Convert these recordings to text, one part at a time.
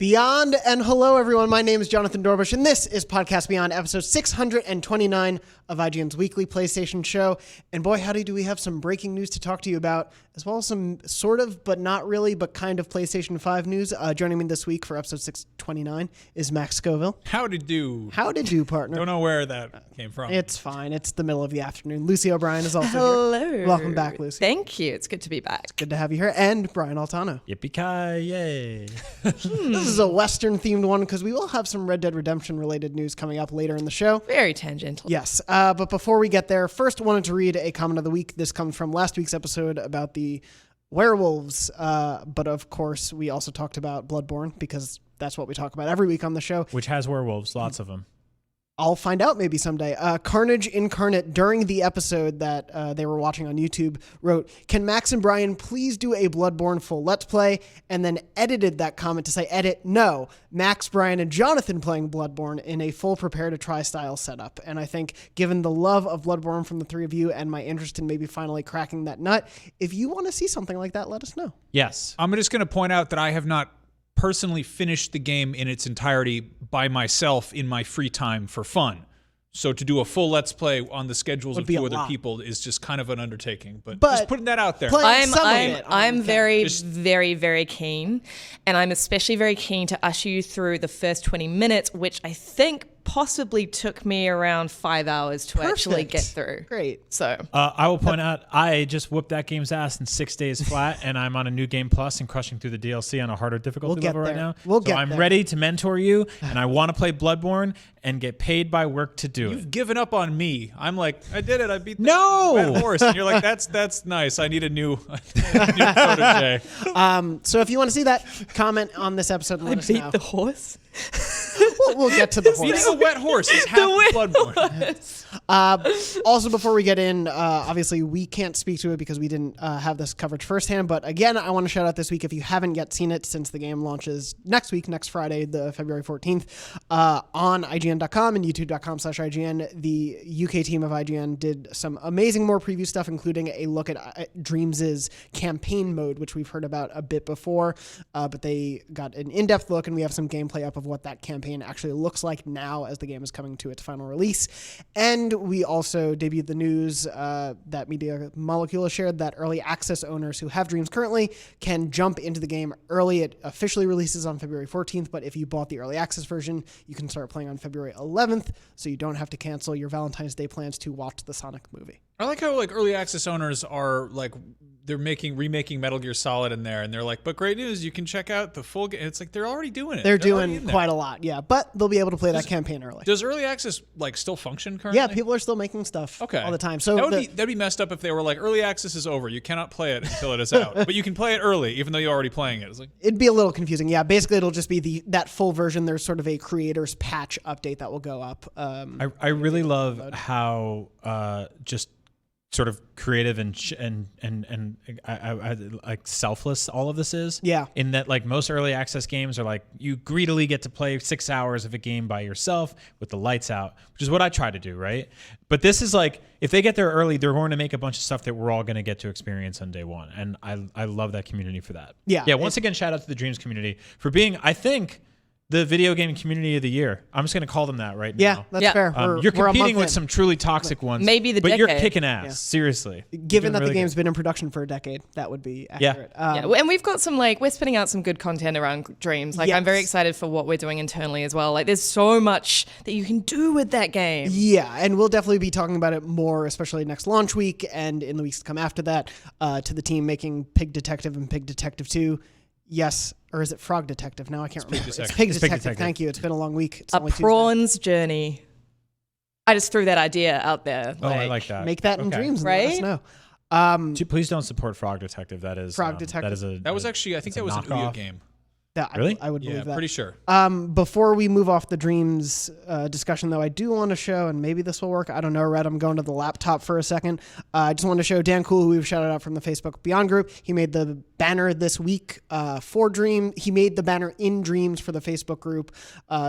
Beyond, and hello everyone, my name is Jonathon Dornbush, and this is Podcast Beyond, episode 629 of IGN's weekly PlayStation show. And boy, howdy do we have some breaking news to talk to you about, as well as some sort of, but not really, but kind of PlayStation 5 news. Joining me this week for episode 629 is Max Scoville. Howdy do. Howdy do, partner. Don't know where that came from. It's fine. It's the middle of the afternoon. Lucy O'Brien is also Hello. here. Welcome back, Lucy. Thank you. It's good to be back. Good to have you here. And Brian Altano. Yippee-ki, yay. This is a Western-themed one because we will have some Red Dead Redemption-related news coming up later in the show. Very tangential. Yes, but before we get there, first wanted to read a comment of the week. This comes from last week's episode about the werewolves, but of course we also talked about Blood-Borne because that's what we talk about every week on the show. Which has werewolves, lots of them. I'll find out maybe someday. Carnage Incarnate, during the episode that they were watching on YouTube, wrote, "Can Max and Brian please do a Bloodborne full Let's Play?" And then edited that comment to say, edit, no, Max, Brian, and Jonathan playing Bloodborne in a full prepare-to-try style setup. And I think, given the love of Bloodborne from the three of you and my interest in maybe finally cracking that nut, if you want to see something like that, let us know. Yes. I'm just going to point out that I have not personally finished the game in its entirety by myself in my free time for fun. So to do a full Let's Play on the schedules of two other people is just kind of an undertaking. But just putting that out there. I'm very keen, and I'm especially very keen to usher you through the first 20 minutes, which I think possibly took me around 5 hours to actually get through. Great. So I will point out, I just whooped that game's ass in 6 days flat, and I'm on a new game plus and crushing through the DLC on a harder difficulty level right now. I'm ready to mentor you, and I want to play Bloodborne and get paid by work to do it. You've given up on me. I'm like, I did it. I beat the red horse. And you're like, that's nice. I need a new protege. So if you want to see that, comment on this episode and let us know. I beat the horse? We'll get to the horse. Beating a wet horse is half Bloodborne. Also, before we get in, obviously we can't speak to it because we didn't have this coverage firsthand. But again, I want to shout out this week, if you haven't yet seen it, since the game launches next week, next Friday, the February 14th, on IGN.com and YouTube.com/IGN. The UK team of IGN did some amazing more preview stuff, including a look at Dreams' campaign mode, which we've heard about a bit before. But they got an in-depth look, and we have some gameplay up of what that campaign actually looks like now as the game is coming to its final release. And we also debuted the news that Media Molecule shared that early access owners who have Dreams currently can jump into the game early. It officially releases on February 14th, but if you bought the early access version, you can start playing on February 11th, so you don't have to cancel your Valentine's Day plans to watch the Sonic movie. I like how early access owners are they're remaking Metal Gear Solid in there, and they're like, but great news, you can check out the full game. It's like they're already doing it. They're doing quite a lot, yeah, but they'll be able to play that campaign early. Does early access still function currently? Yeah, people are still making stuff all the time. So that'd be messed up if they were like, early access is over. You cannot play it until it is out, but you can play it early, even though you're already playing it. It's like, it'd be a little confusing. Yeah, basically it'll just be that full version. There's sort of a creator's patch update that will go up. I really love how just sort of creative and I like selfless all of this is. Yeah. In that, most early access games are you greedily get to play 6 hours of a game by yourself with the lights out, which is what I try to do, right? But this is if they get there early, they're going to make a bunch of stuff that we're all going to get to experience on day one, and I love that community for that. Yeah. Once again, shout out to the Dreams community for being, I think, the video game community of the year. I'm just going to call them that right now. Yeah, that's fair. You're competing with some truly toxic ones. Maybe but decade. You're kicking ass. Yeah. Seriously. Given that the game's been in production for a decade, that would be accurate. And we've got some we're spinning out some good content around Dreams. I'm very excited for what we're doing internally as well. There's so much that you can do with that game. Yeah, and we'll definitely be talking about it more, especially next launch week and in the weeks to come after that, to the team making Pig Detective and Pig Detective 2. Yes, or is it Frog Detective? Now I can't remember. It's Pig Detective. Thank you. It's been a long week. It's a prawn's journey. I just threw that idea out there. I like that. Make that in Dreams, right? And let us know. Please don't support Frog Detective. That is Frog Detective. That was actually, I think that was an Ouya game. Really? I would believe that. Pretty sure. Before we move off the Dreams discussion, though, I do want to show, and maybe this will work. I don't know, Red. I'm going to the laptop for a second. I just want to show Dan Cool, who we've shouted out from the Facebook Beyond group. He made the banner this week for Dream. He made the banner in Dreams for the Facebook group.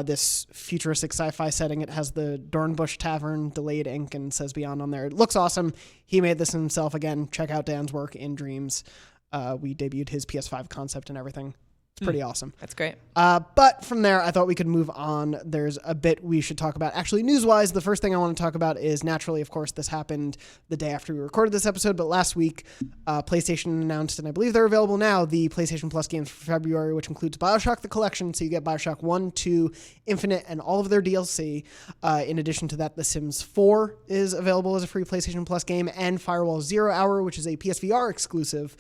This futuristic sci-fi setting. It has the Dornbush Tavern, delayed ink, and says Beyond on there. It looks awesome. He made this himself. Again, check out Dan's work in Dreams. We debuted his PS5 concept and everything. pretty awesome. That's great. But from there, I thought we could move on. There's a bit we should talk about. Actually, news-wise, the first thing I want to talk about is, naturally, of course, this happened the day after we recorded this episode, but last week, PlayStation announced, and I believe they're available now, the PlayStation Plus games for February, which includes BioShock the Collection, so you get BioShock 1, 2, Infinite, and all of their DLC. In addition to that, The Sims 4 is available as a free PlayStation Plus game, and Firewall Zero Hour, which is a PSVR exclusive,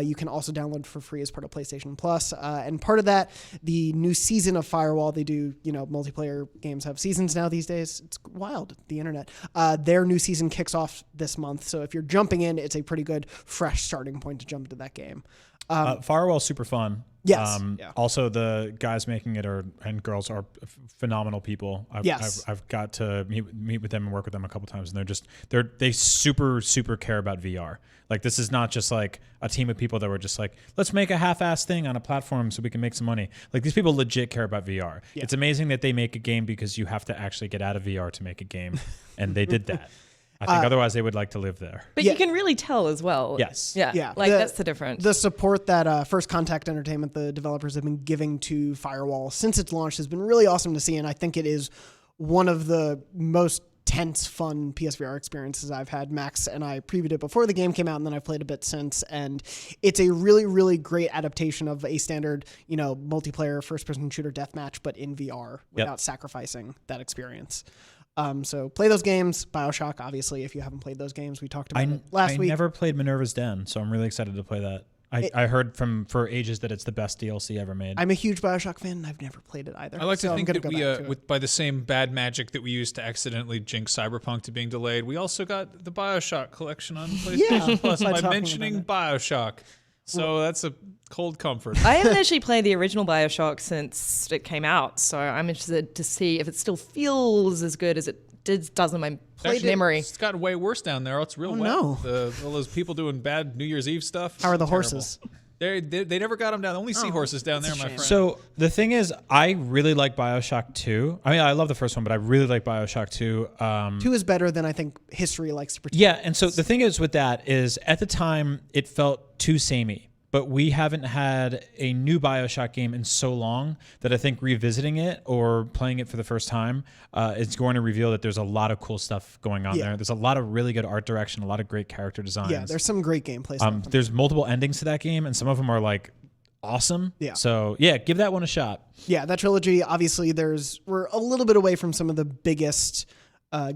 you can also download for free as part of PlayStation Plus. And part of that, the new season of Firewall, they do, multiplayer games have seasons now these days. It's wild, the internet. Their new season kicks off this month. So if you're jumping in, it's a pretty good, fresh starting point to jump into that game. Firewall's super fun. Yes. Also, the guys making it and girls are phenomenal people. I've got to meet with them and work with them a couple times, and they super care about VR. Like, this is not just like a team of people that were just like, let's make a half-ass thing on a platform so we can make some money. Like, these people legit care about VR. Yeah. It's amazing that they make a game because you have to actually get out of VR to make a game, and they did that. I think otherwise they would like to live there. But you can really tell as well. Yes. Yeah. That's the difference. The support that First Contact Entertainment, the developers, have been giving to Firewall since its launch has been really awesome to see, and I think it is one of the most tense, fun PSVR experiences I've had. Max and I previewed it before the game came out, and then I've played a bit since, and it's a really, really great adaptation of a standard, multiplayer first-person shooter deathmatch, but in VR without sacrificing that experience. So play those games. BioShock, obviously, if you haven't played those games, we talked about it last week. I never played Minerva's Den, so I'm really excited to play that. I heard for ages that it's the best DLC ever made. I'm a huge BioShock fan, and I've never played it either. I like to think that we, by the same bad magic that we used to accidentally jinx Cyberpunk to being delayed, we also got the BioShock collection on PlayStation Plus by mentioning BioShock. So that's a cold comfort. I haven't actually played the original BioShock since it came out, so I'm interested to see if it still feels as good as it does in my memory. It's gotten way worse down there. It's real wet. No. All those people doing bad New Year's Eve stuff. How are the horses? They never got them down. Only seahorses down there, my friend. So the thing is, I really like BioShock 2. I mean, I love the first one, but I really like BioShock 2. 2 is better than I think history likes to pretend. Yeah, and so the thing is with that is, at the time, it felt too samey. But we haven't had a new BioShock game in so long that I think revisiting it or playing it for the first time is going to reveal that there's a lot of cool stuff going on there. There's a lot of really good art direction, a lot of great character designs. Yeah, there's some great gameplay. There's multiple endings to that game, and some of them are like awesome. Yeah. So yeah, give that one a shot. Yeah, that trilogy, obviously we're a little bit away from some of the biggest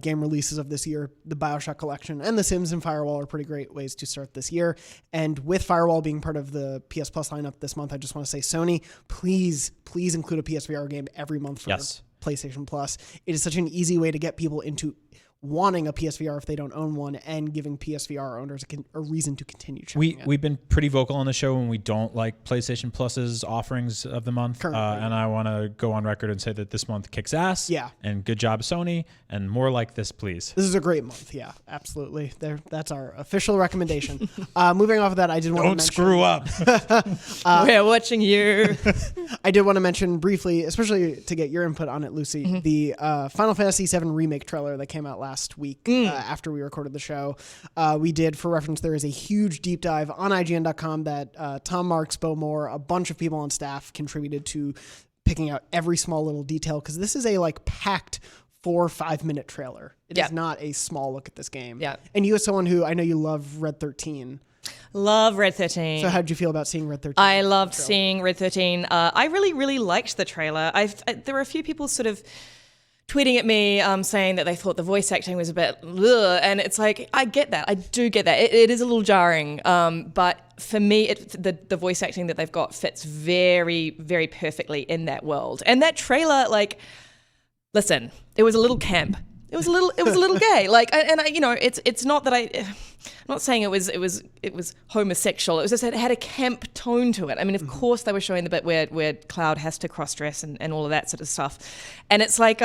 game releases of this year. The BioShock collection and The Sims and Firewall are pretty great ways to start this year. And with Firewall being part of the PS Plus lineup this month, I just want to say, Sony, please include a PSVR game every month for PlayStation Plus. It is such an easy way to get people into wanting a PSVR if they don't own one, and giving PSVR owners a reason to continue checking it. We've been pretty vocal on the show when we don't like PlayStation Plus's offerings of the month. And I want to go on record and say that this month kicks ass. Yeah. And good job, Sony. And more like this, please. This is a great month. Yeah, absolutely. That's our official recommendation. Moving off of that, I did want to mention... Don't screw up. We're watching you. I did want to mention briefly, especially to get your input on it, Lucy, the Final Fantasy VII Remake trailer that came out last week after we recorded the show. We did, for reference, there is a huge deep dive on IGN.com that Tom Marks, Bo Moore, a bunch of people on staff contributed to picking out every small little detail, because this is a packed 4 or 5 minute trailer. It is not a small look at this game. Yeah. And you, as someone who I know you love Red 13. Love Red 13. So how did you feel about seeing Red 13? I loved seeing Red 13. I really, really liked the trailer. There were a few people sort of tweeting at me saying that they thought the voice acting was a bit ugh, and it's like, I get that. I do get that. It is a little jarring, but for me, the voice acting that they've got fits very, very perfectly in that world. And that trailer, listen, it was a little camp. It was a little gay. It's not that I'm not saying it was homosexual. It was just that it had a camp tone to it. I mean, of course they were showing the bit where Cloud has to cross dress and all of that sort of stuff, and it's like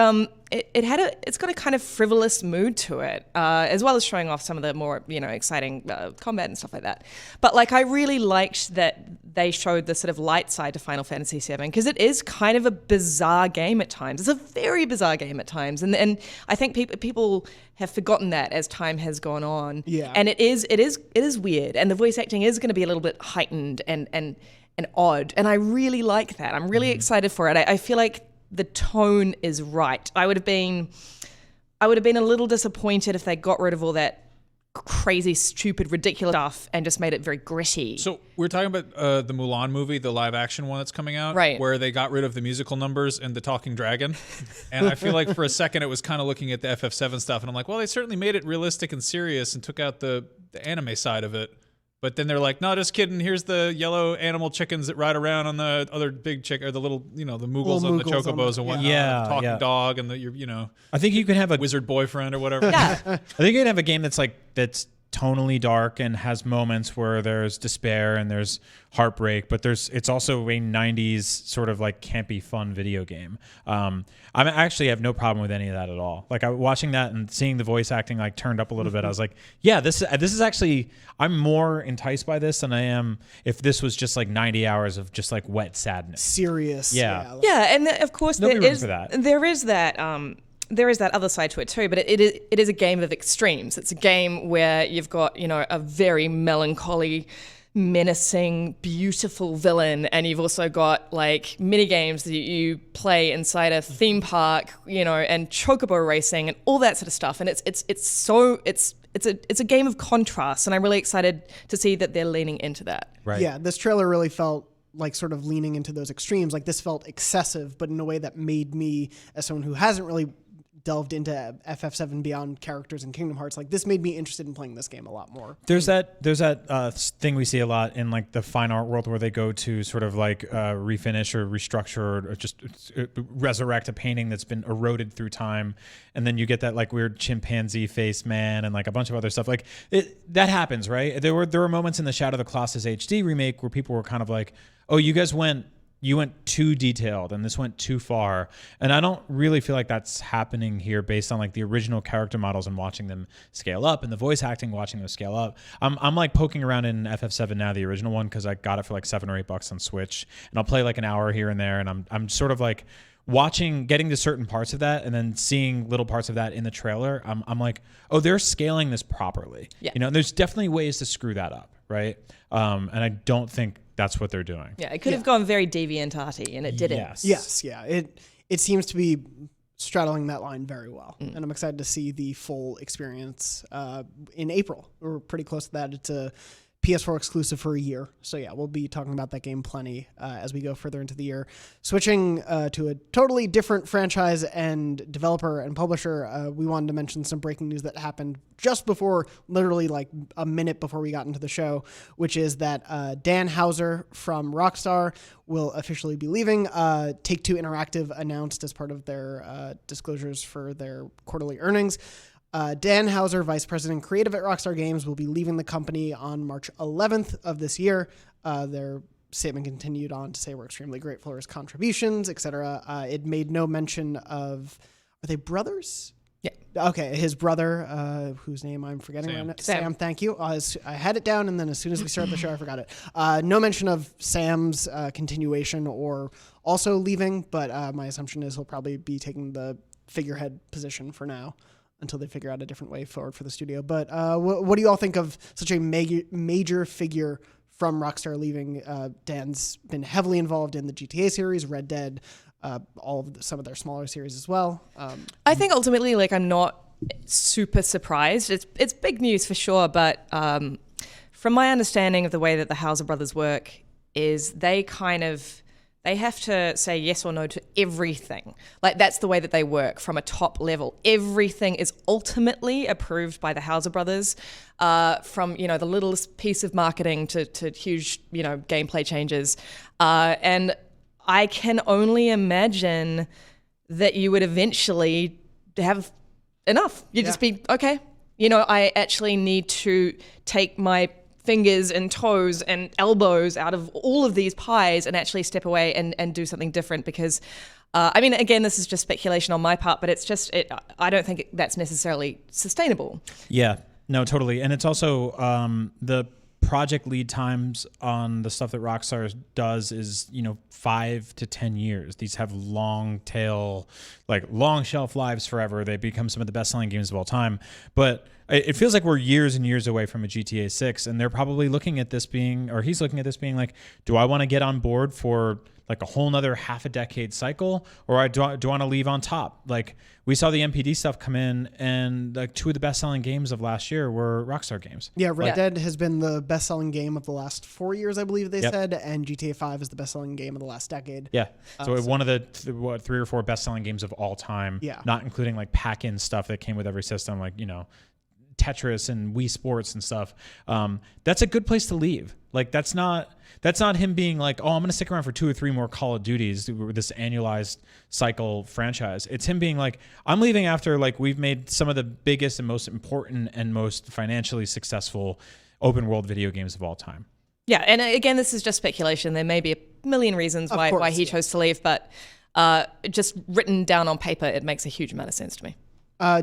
it's got a kind of frivolous mood to it, as well as showing off some of the more exciting combat and stuff like that. But I really liked that they showed the sort of light side to Final Fantasy VII, because it is kind of a bizarre game at times. It's a very bizarre game at times, and I think people have forgotten that as time has gone on. Yeah. And it is weird, and the voice acting is going to be a little bit heightened, and and odd. And I really like that. I'm really excited for it. I feel like the tone is right. I would have been a little disappointed if they got rid of all that crazy, stupid, ridiculous stuff and just made it very gritty. So we're talking about the Mulan movie, the live action one that's coming out, right? Where they got rid of the musical numbers and the talking dragon. And I feel like for a second it was kind of looking at the FF7 stuff, and I'm like, well, they certainly made it realistic and serious and took out the anime side of it. But then they're like, no, just kidding. Here's the yellow animal chickens that ride around on the other big chick, or the little, the Moogles on the chocobos and whatnot. Yeah, talking dog and I think you can have a wizard boyfriend or whatever. Yeah. I think you can have a game that's tonally dark and has moments where there's despair and there's heartbreak, but it's also a 90s sort of like campy fun video game. I actually have no problem with any of that at all. Like watching that and seeing the voice acting like turned up a little bit, I was like, yeah, this is actually, I'm more enticed by this than I am if this was just like 90 hours of just like wet sadness. Serious. Yeah, and of course there is that other side to it too, but it is a game of extremes. It's a game where you've got, a very melancholy, menacing, beautiful villain, and you've also got like mini games that you play inside a theme park, and chocobo racing and all that sort of stuff. And it's a game of contrast, and I'm really excited to see that they're leaning into that. Right. Yeah, this trailer really felt like sort of leaning into those extremes. Like this felt excessive, but in a way that made me, as someone who hasn't really delved into FF7 beyond characters in Kingdom Hearts, like this made me interested in playing this game a lot more. There's that thing we see a lot in like the fine art world where they go to sort of like refinish or restructure or just resurrect a painting that's been eroded through time, and then you get that like weird chimpanzee face man and like a bunch of other stuff. Like that happens, right? There were moments in the Shadow of the Colossus HD remake where people were kind of like, oh, you went too detailed and this went too far. And I don't really feel like that's happening here based on like the original character models and watching them scale up and the voice acting, watching them scale up. I'm like poking around in FF7 now, the original one, because I got it for like $7 or $8 on Switch, and I'll play like an hour here and there, and I'm sort of like getting to certain parts of that and then seeing little parts of that in the trailer. I'm like, oh, they're scaling this properly. Yeah. And there's definitely ways to screw that up, right? And I don't think that's what they're doing. Yeah, it could have gone very DeviantArt-y, and it didn't. Yes, yeah. It seems to be straddling that line very well, and I'm excited to see the full experience in April. We're pretty close to that. It's a PS4 exclusive for a year. So yeah, we'll be talking about that game plenty as we go further into the year. Switching to a totally different franchise and developer and publisher, we wanted to mention some breaking news that happened just before, literally like a minute before we got into the show, which is that Dan Houser from Rockstar will officially be leaving. Take-Two Interactive announced as part of their disclosures for their quarterly earnings. Dan Houser, Vice President Creative at Rockstar Games, will be leaving the company on March 11th of this year. Their statement continued on to say, we're extremely grateful for his contributions, etc. It made no mention of, are they brothers? Yeah. Okay, his brother, whose name I'm forgetting right now. Sam, thank you. I had it down, and then as soon as we started the show, I forgot it. No mention of Sam's continuation or also leaving, but my assumption is he'll probably be taking the figurehead position for now, until they figure out a different way forward for the studio. But what do you all think of such a major figure from Rockstar leaving? Dan's been heavily involved in the GTA series, Red Dead, some of their smaller series as well. I think ultimately, like, I'm not super surprised. It's big news for sure, but from my understanding of the way that the Houser brothers work is they have to say yes or no to everything. Like, that's the way that they work from a top level. Everything is ultimately approved by the Houser brothers, from, the littlest piece of marketing to huge, gameplay changes. And I can only imagine that you would eventually have enough. You'd just be, okay, I actually need to take my fingers and toes and elbows out of all of these pies and actually step away and do something different, because again, this is just speculation on my part, but it's just I don't think that's necessarily sustainable. Yeah, no, totally. And it's also project lead times on the stuff that Rockstar does is 5 to 10 years. These have long tail, like long shelf lives forever. They become some of the best selling games of all time. But it feels like we're years and years away from a GTA 6, and they're probably looking at this being, or he's looking at this being like, do I want to get on board for like a whole nother half a decade cycle, or do I want to leave on top? Like, we saw the MPD stuff come in, and like 2 of the best-selling games of last year were Rockstar games. Yeah, Red Dead has been the best-selling game of the last 4 years, I believe they said, and GTA 5 is the best-selling game of the last decade. Yeah, so one of the 3 or 4 best-selling games of all time. Yeah, not including like pack-in stuff that came with every system, like Tetris and Wii Sports and stuff. That's a good place to leave. Like, that's not him being like, oh, I'm going to stick around for 2 or 3 more Call of Duties with this annualized cycle franchise. It's him being like, I'm leaving after like we've made some of the biggest and most important and most financially successful open world video games of all time. Yeah, and again, this is just speculation. There may be a million reasons why he chose to leave, but just written down on paper, it makes a huge amount of sense to me.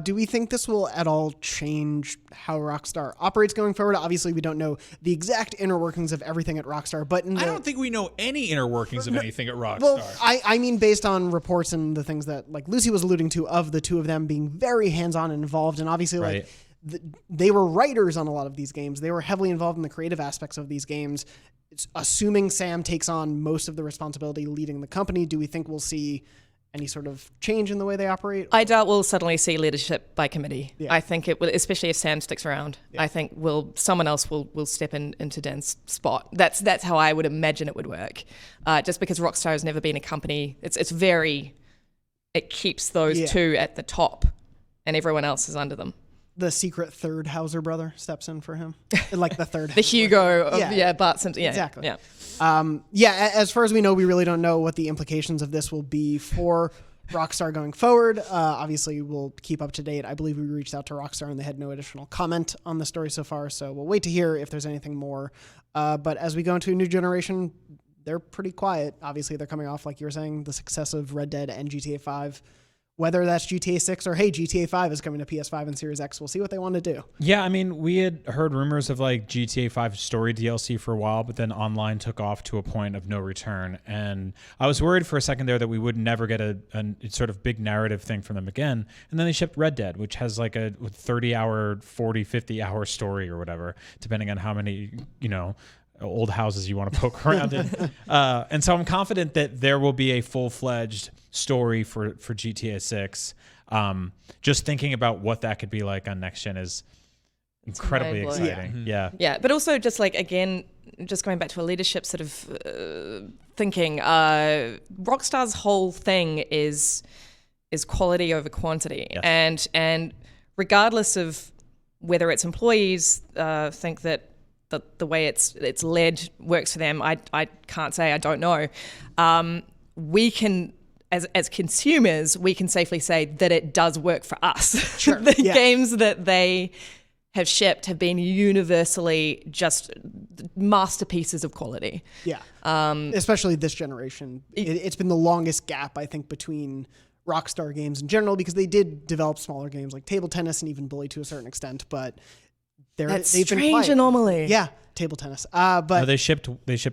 Do we think this will at all change how Rockstar operates going forward? Obviously, we don't know the exact inner workings of everything at Rockstar, but I don't think we know any inner workings of anything at Rockstar. Well, I mean, based on reports and the things that like Lucy was alluding to of the 2 of them being very hands-on and involved, and obviously like they were writers on a lot of these games. They were heavily involved in the creative aspects of these games. Assuming Sam takes on most of the responsibility leading the company, do we think we'll see any sort of change in the way they operate? I doubt we'll suddenly see leadership by committee. Yeah. I think it will, especially if Sam sticks around. Yeah. I think someone else will step into Dan's spot. That's how I would imagine it would work. Just because Rockstar has never been a company, it keeps those 2 at the top, and everyone else is under them. The secret third Hauser brother steps in for him, like the third. The Hugo of Bart Simpson. Yeah, exactly. Yeah. As far as we know, we really don't know what the implications of this will be for Rockstar going forward. Obviously, we'll keep up to date. I believe we reached out to Rockstar and they had no additional comment on the story so far, so we'll wait to hear if there's anything more. But as we go into a new generation, they're pretty quiet. Obviously, they're coming off, like you were saying, the success of Red Dead and GTA 5. Whether that's GTA 6 or, hey, GTA 5 is coming to PS5 and Series X, we'll see what they want to do. Yeah, I mean, we had heard rumors of like GTA 5 story DLC for a while, but then online took off to a point of no return. And I was worried for a second there that we would never get a sort of big narrative thing from them again. And then they shipped Red Dead, which has like a 30-hour, 40, 50-hour story or whatever, depending on how many, old houses you want to poke around in. And so I'm confident that there will be a full-fledged story for GTA 6. Just thinking about what that could be like on next gen is incredibly exciting. Yeah, but also just like, again, just going back to a leadership sort of thinking, Rockstar's whole thing is quality over quantity. Yes. And regardless of whether its employees think that the way it's led works for them, I can't say, I don't know. We can, as consumers, we can safely say that it does work for us. Sure. The games that they have shipped have been universally just masterpieces of quality. Yeah. Especially this generation. It's been the longest gap, I think, between Rockstar games in general, because they did develop smaller games like table tennis and even Bully to a certain extent, but that's they've strange been quiet. Anomaly. Yeah, table tennis. But no, they shipped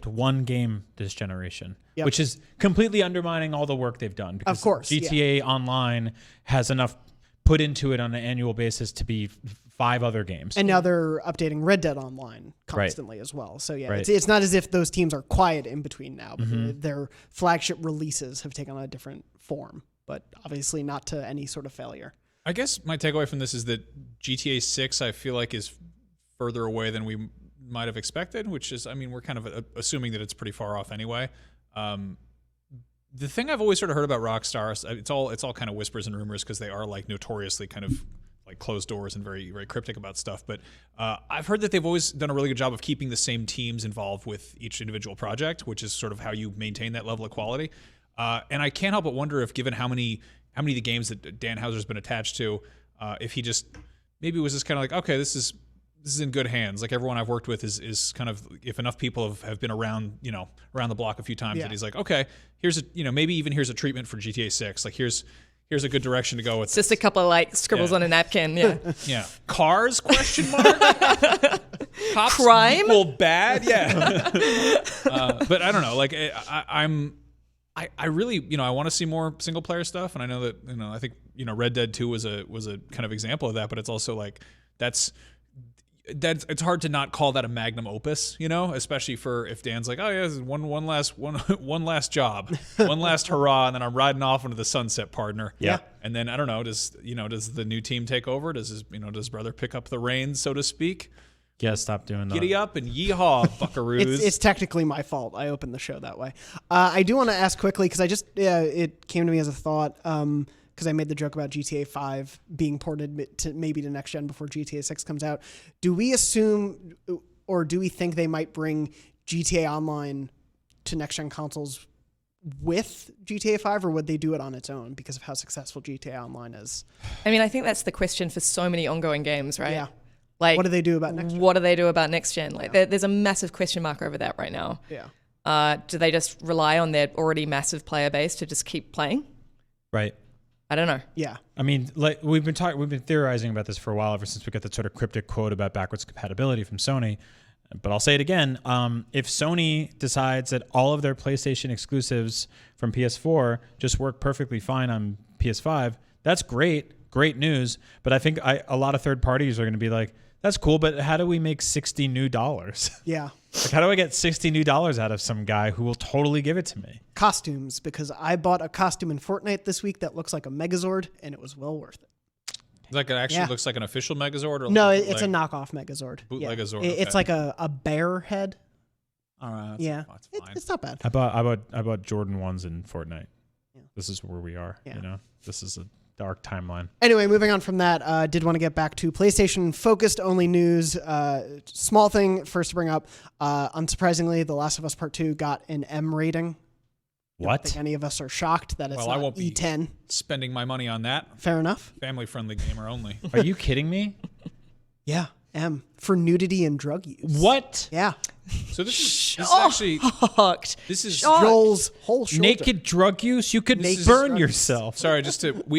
1 game this generation, which is completely undermining all the work they've done. Because of course, GTA Online has enough put into it on an annual basis to be 5 other games. And now they're updating Red Dead Online constantly as well. So it's not as if those teams are quiet in between now. But their flagship releases have taken on a different form, but obviously not to any sort of failure. I guess my takeaway from this is that GTA 6, I feel like, is further away than we might have expected, which is, I mean, we're kind of assuming that it's pretty far off anyway. The thing I've always sort of heard about Rockstar, it's all kind of whispers and rumors because they are like notoriously kind of like closed doors and very, very cryptic about stuff. But I've heard that they've always done a really good job of keeping the same teams involved with each individual project, which is sort of how you maintain that level of quality. And I can't help but wonder if, given how many of the games that Dan Houser's been attached to, if he just maybe was just kind of like, okay, this is in good hands. Like, everyone I've worked with is kind of, if enough people have been around the block a few times, that he's like, okay, here's maybe even here's a treatment for GTA 6. Like, here's a good direction to go with. It's just a couple of like scribbles on a napkin. Yeah. Yeah. Cars? Question mark. cops crime equal bad. Yeah, but I don't know. Like I really, I want to see more single player stuff, and I know that, I think, Red Dead 2 was a kind of example of that, but it's also like that's it's hard to not call that a magnum opus, especially for if Dan's like, oh yeah, this is one last job, one last hurrah, and then I'm riding off into the sunset, partner. Yeah. And then I don't know, does the new team take over? Does his brother pick up the reins, so to speak? Yeah, stop doing that. Giddy up and yeehaw, buckaroos. It's technically my fault. I opened the show that way. I do want to ask quickly, because it came to me as a thought, because I made the joke about GTA 5 being ported to next gen before GTA 6 comes out. Do we assume, or do we think they might bring GTA Online to next gen consoles with GTA 5, or would they do it on its own because of how successful GTA Online is? I mean, I think that's the question for so many ongoing games, right? Yeah. Like, what do they do about next gen? What do they do about next gen? Like, there's a massive question mark over that right now. Yeah. Do they just rely on their already massive player base to just keep playing? Right. I don't know. Yeah. I mean, like we've been theorizing about this for a while, ever since we got that sort of cryptic quote about backwards compatibility from Sony. But I'll say it again. If Sony decides that all of their PlayStation exclusives from PS4 just work perfectly fine on PS5, that's great. Great news. But I think a lot of third parties are going to be like, that's cool, but how do we make $60 new? Yeah. Like, how do I get $60 new out of some guy who will totally give it to me? Costumes, because I bought a costume in Fortnite this week that looks like a Megazord, and it was well worth it. Like it actually looks like an official Megazord? Or no, it's a knockoff Megazord. Bootlegazord. Yeah. It's like a bear head. That's fine. It's not bad. I bought Jordan 1s in Fortnite. Yeah. This is where we are. Yeah. This is a dark timeline. Anyway, moving on from that, did want to get back to PlayStation focused only news. Small thing first to bring up. Unsurprisingly, The Last of Us Part 2 got an M rating. What? I don't think any of us are shocked that it's not I won't be E10. spending my money on that. Fair enough. Family friendly gamer only. Are you kidding me? Yeah, M for nudity and drug use. What? Yeah. So this is actually this is Joel's whole shoulder. Naked drug use? You could burn yourself. Sorry,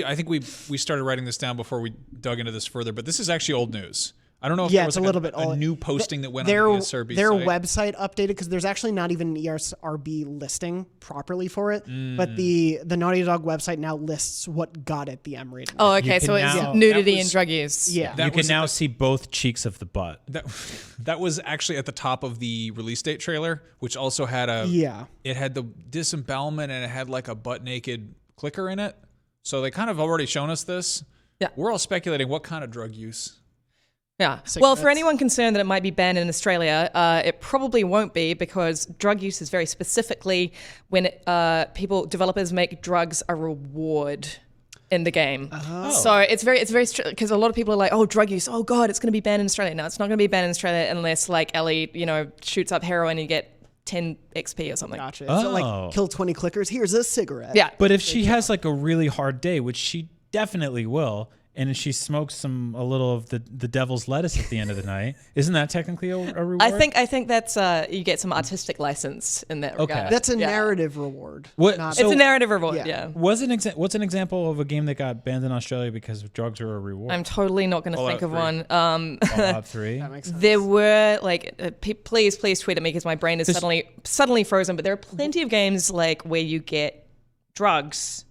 I think we started writing this down before we dug into this further, but this is actually old news. I don't know if there was it's a little bit a new posting that went their, on the ESRB their site. website updated, because there's actually not even an ESRB listing properly for it, but the Naughty Dog website now lists what got it the M rating. Oh, okay, so it's nudity and drug use. Yeah. You can now see both cheeks of the butt. That was actually at the top of the release date trailer, which also had it had the disembowelment and it had like a butt naked clicker in it. So they kind of already shown us this. Yeah. We're all speculating what kind of drug use. Yeah. Cigarettes. Well, for anyone concerned that it might be banned in Australia, it probably won't be, because drug use is very specifically when developers make drugs a reward in the game. Oh. So it's very strict, because a lot of people are like, oh, drug use, oh god, it's going to be banned in Australia. No, it's not going to be banned in Australia unless like Ellie, shoots up heroin and you get 10 XP or something. Gotcha. So like kill 20 clickers, here's a cigarette. Yeah. But if she has like a really hard day, which she definitely will, and she smokes a little of the devil's lettuce at the end of the night, isn't that technically a reward? I think that's you get some artistic license in that regard. That's a narrative reward. It's a narrative reward. Yeah. What's an example of a game that got banned in Australia because drugs are a reward? I'm totally not going to think of one. Fallout 3. That makes sense. There were please tweet at me because my brain is suddenly frozen. But there are plenty of games like where you get drugs.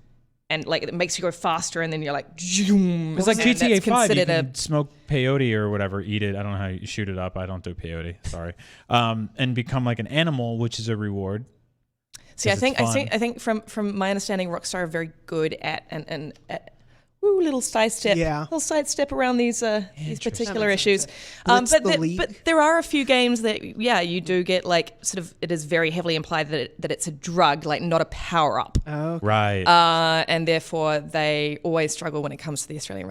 And like it makes you go faster, and then you're like, zoom. It's like GTA 5. You can smoke peyote or whatever, eat it. I don't know how you shoot it up. I don't do peyote. Sorry, and become like an animal, which is a reward. See, I think from my understanding, Rockstar are very good at little sidestep around these particular issues. But there are a few games that you do get like sort of, it is very heavily implied that it's a drug, like not a power up. Oh, okay. Right. And therefore they always struggle when it comes to the Australian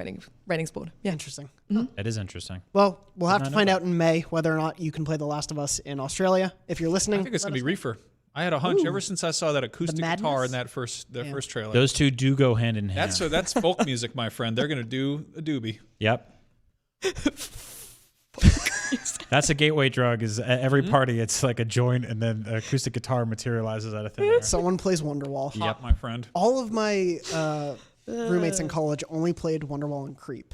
ratings board. Yeah. Interesting. Mm-hmm. That is interesting. Well, we'll have to find out in May whether or not you can play The Last of Us in Australia. If you're listening, I think it's gonna be Reefer. I had a hunch ever since I saw that acoustic guitar in that first trailer. Those two do go hand in hand. That's folk music, my friend. They're gonna do a doobie. Yep. That's a gateway drug. Is at every party it's like a joint, and then an acoustic guitar materializes out of thin air. Someone plays Wonderwall. Yep, my friend. All of my roommates in college only played Wonderwall and Creep.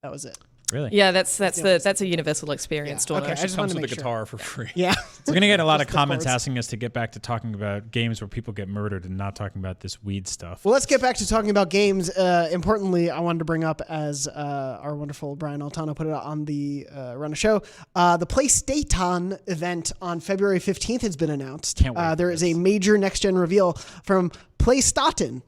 That was it. Really? Yeah, that's a universal experience. Yeah. Dawn. Okay, I just comes wanted with to a make guitar for free. Yeah. We're going to get a lot of Just the comments chords. asking us to get back to talking about games where people get murdered and not talking about this weed stuff. Well, let's get back to talking about games. Importantly, I wanted to bring up, as our wonderful Brian Altano put it on the Run a Show, the PlayStation event on February 15th has been announced. Can't wait There for is this. a major next-gen reveal from PlayStation.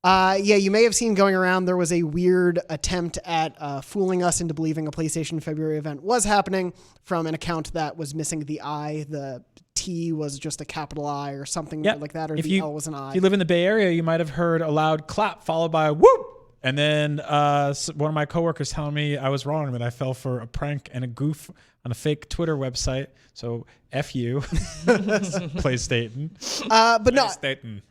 Yeah, you may have seen going around, there was a weird attempt at fooling us into believing a PlayStation February event was happening from an account that was missing the I. The T was just a capital I or something like that, or the L was an I. If you live in the Bay Area, you might have heard a loud clap followed by a whoop. And then one of my coworkers telling me I was wrong, that I fell for a prank and a goof on a fake Twitter website. So F you, PlayStation. But no, PlayStation.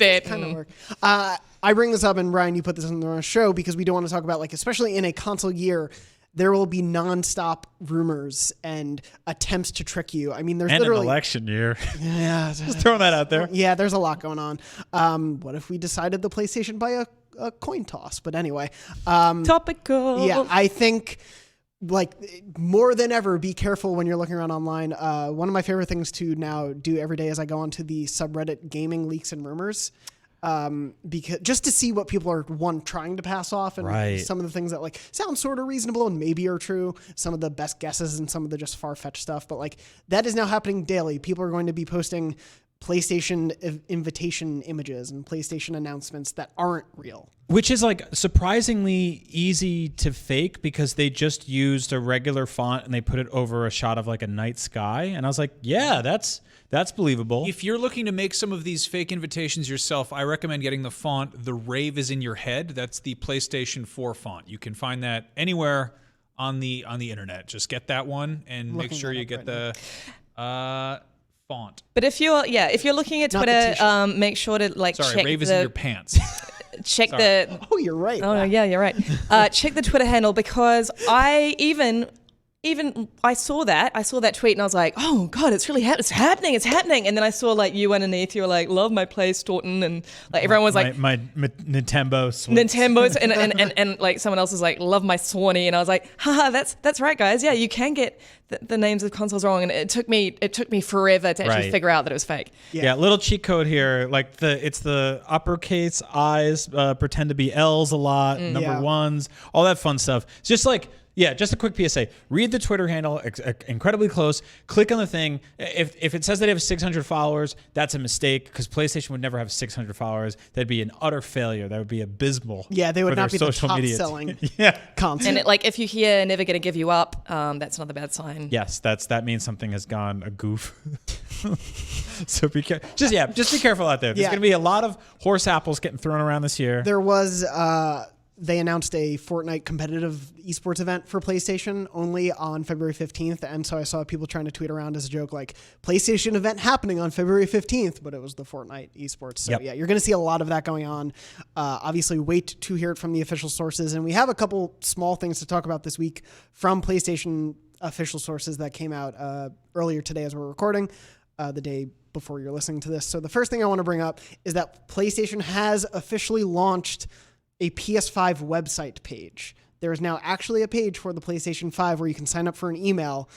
it kind of work. I bring this up, and Ryan, you put this on the show because we don't want to talk about, like, especially in a console year, there will be nonstop rumors and attempts to trick you. I mean, there's And literally an election year. Yeah, Just throwing that out there. Yeah, there's a lot going on. What if we decided the PlayStation by a coin toss? But anyway, Topical. yeah, I think, like, more than ever, be careful when you're looking around online. One of my favorite things to now do every day is I go onto the subreddit Gaming Leaks and Rumors, because just to see what people are trying to pass off, and some of the things that, like, sound sort of reasonable and maybe are true, some of the best guesses and some of the just far-fetched stuff. But, like, that is now happening daily. People are going to be posting PlayStation invitation images and PlayStation announcements that aren't real. Which is, like, surprisingly easy to fake because they just used a regular font and they put it over a shot of, like, a night sky. And I was like, yeah, that's believable. If you're looking to make some of these fake invitations yourself, I recommend getting the font The Rave Is In Your Head. That's the PlayStation 4 font. You can find that anywhere on the internet. Just get that one and make sure you get the font. But if you're looking at Twitter, make sure to check Rave is in your pants. Check the. Oh, you're right. Oh, yeah, you're right. Check the Twitter handle, because I even I saw that tweet and I was like, oh God, it's really it's happening. And then I saw, like, you underneath, you were like, love my PlayStation, and, like, everyone was like, my Nintendo's and like someone else was like, love my Swanee, and I was like, haha, that's right, guys. Yeah, you can get the names of consoles wrong, and it took me forever to actually figure out that it was fake. Yeah, little cheat code here, like it's the uppercase I's pretend to be L's a lot, number ones, all that fun stuff. It's just like. Yeah, just a quick PSA. Read the Twitter handle incredibly close. Click on the thing. If it says that they have 600 followers, that's a mistake, because PlayStation would never have 600 followers. That'd be an utter failure. That would be abysmal. Yeah, they would not be the top-selling console. And if you hear "never gonna give you up," that's another bad sign. Yes, that means something has gone a goof. So be careful. Just be careful out there. There's gonna be a lot of horse apples getting thrown around this year. There was. They announced a Fortnite competitive esports event for PlayStation only on February 15th. And so I saw people trying to tweet around as a joke, like, PlayStation event happening on February 15th, but it was the Fortnite esports. So yeah, you're going to see a lot of that going on. Obviously, wait to hear it from the official sources. And we have a couple small things to talk about this week from PlayStation official sources that came out earlier today as we're recording, the day before you're listening to this. So the first thing I want to bring up is that PlayStation has officially launched a PS5 website page. There is now actually a page for the PlayStation 5 where you can sign up for an email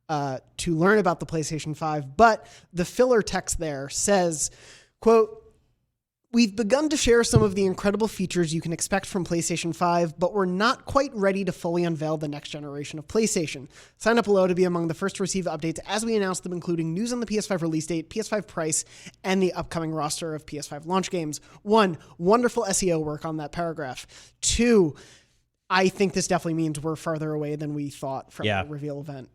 to learn about the PlayStation 5. But the filler text there says, quote, "We've begun to share some of the incredible features you can expect from PlayStation 5, but we're not quite ready to fully unveil the next generation of PlayStation. Sign up below to be among the first to receive updates as we announce them, including news on the PS5 release date, PS5 price, and the upcoming roster of PS5 launch games." 1, wonderful SEO work on that paragraph. 2, I think this definitely means we're farther away than we thought from the reveal event.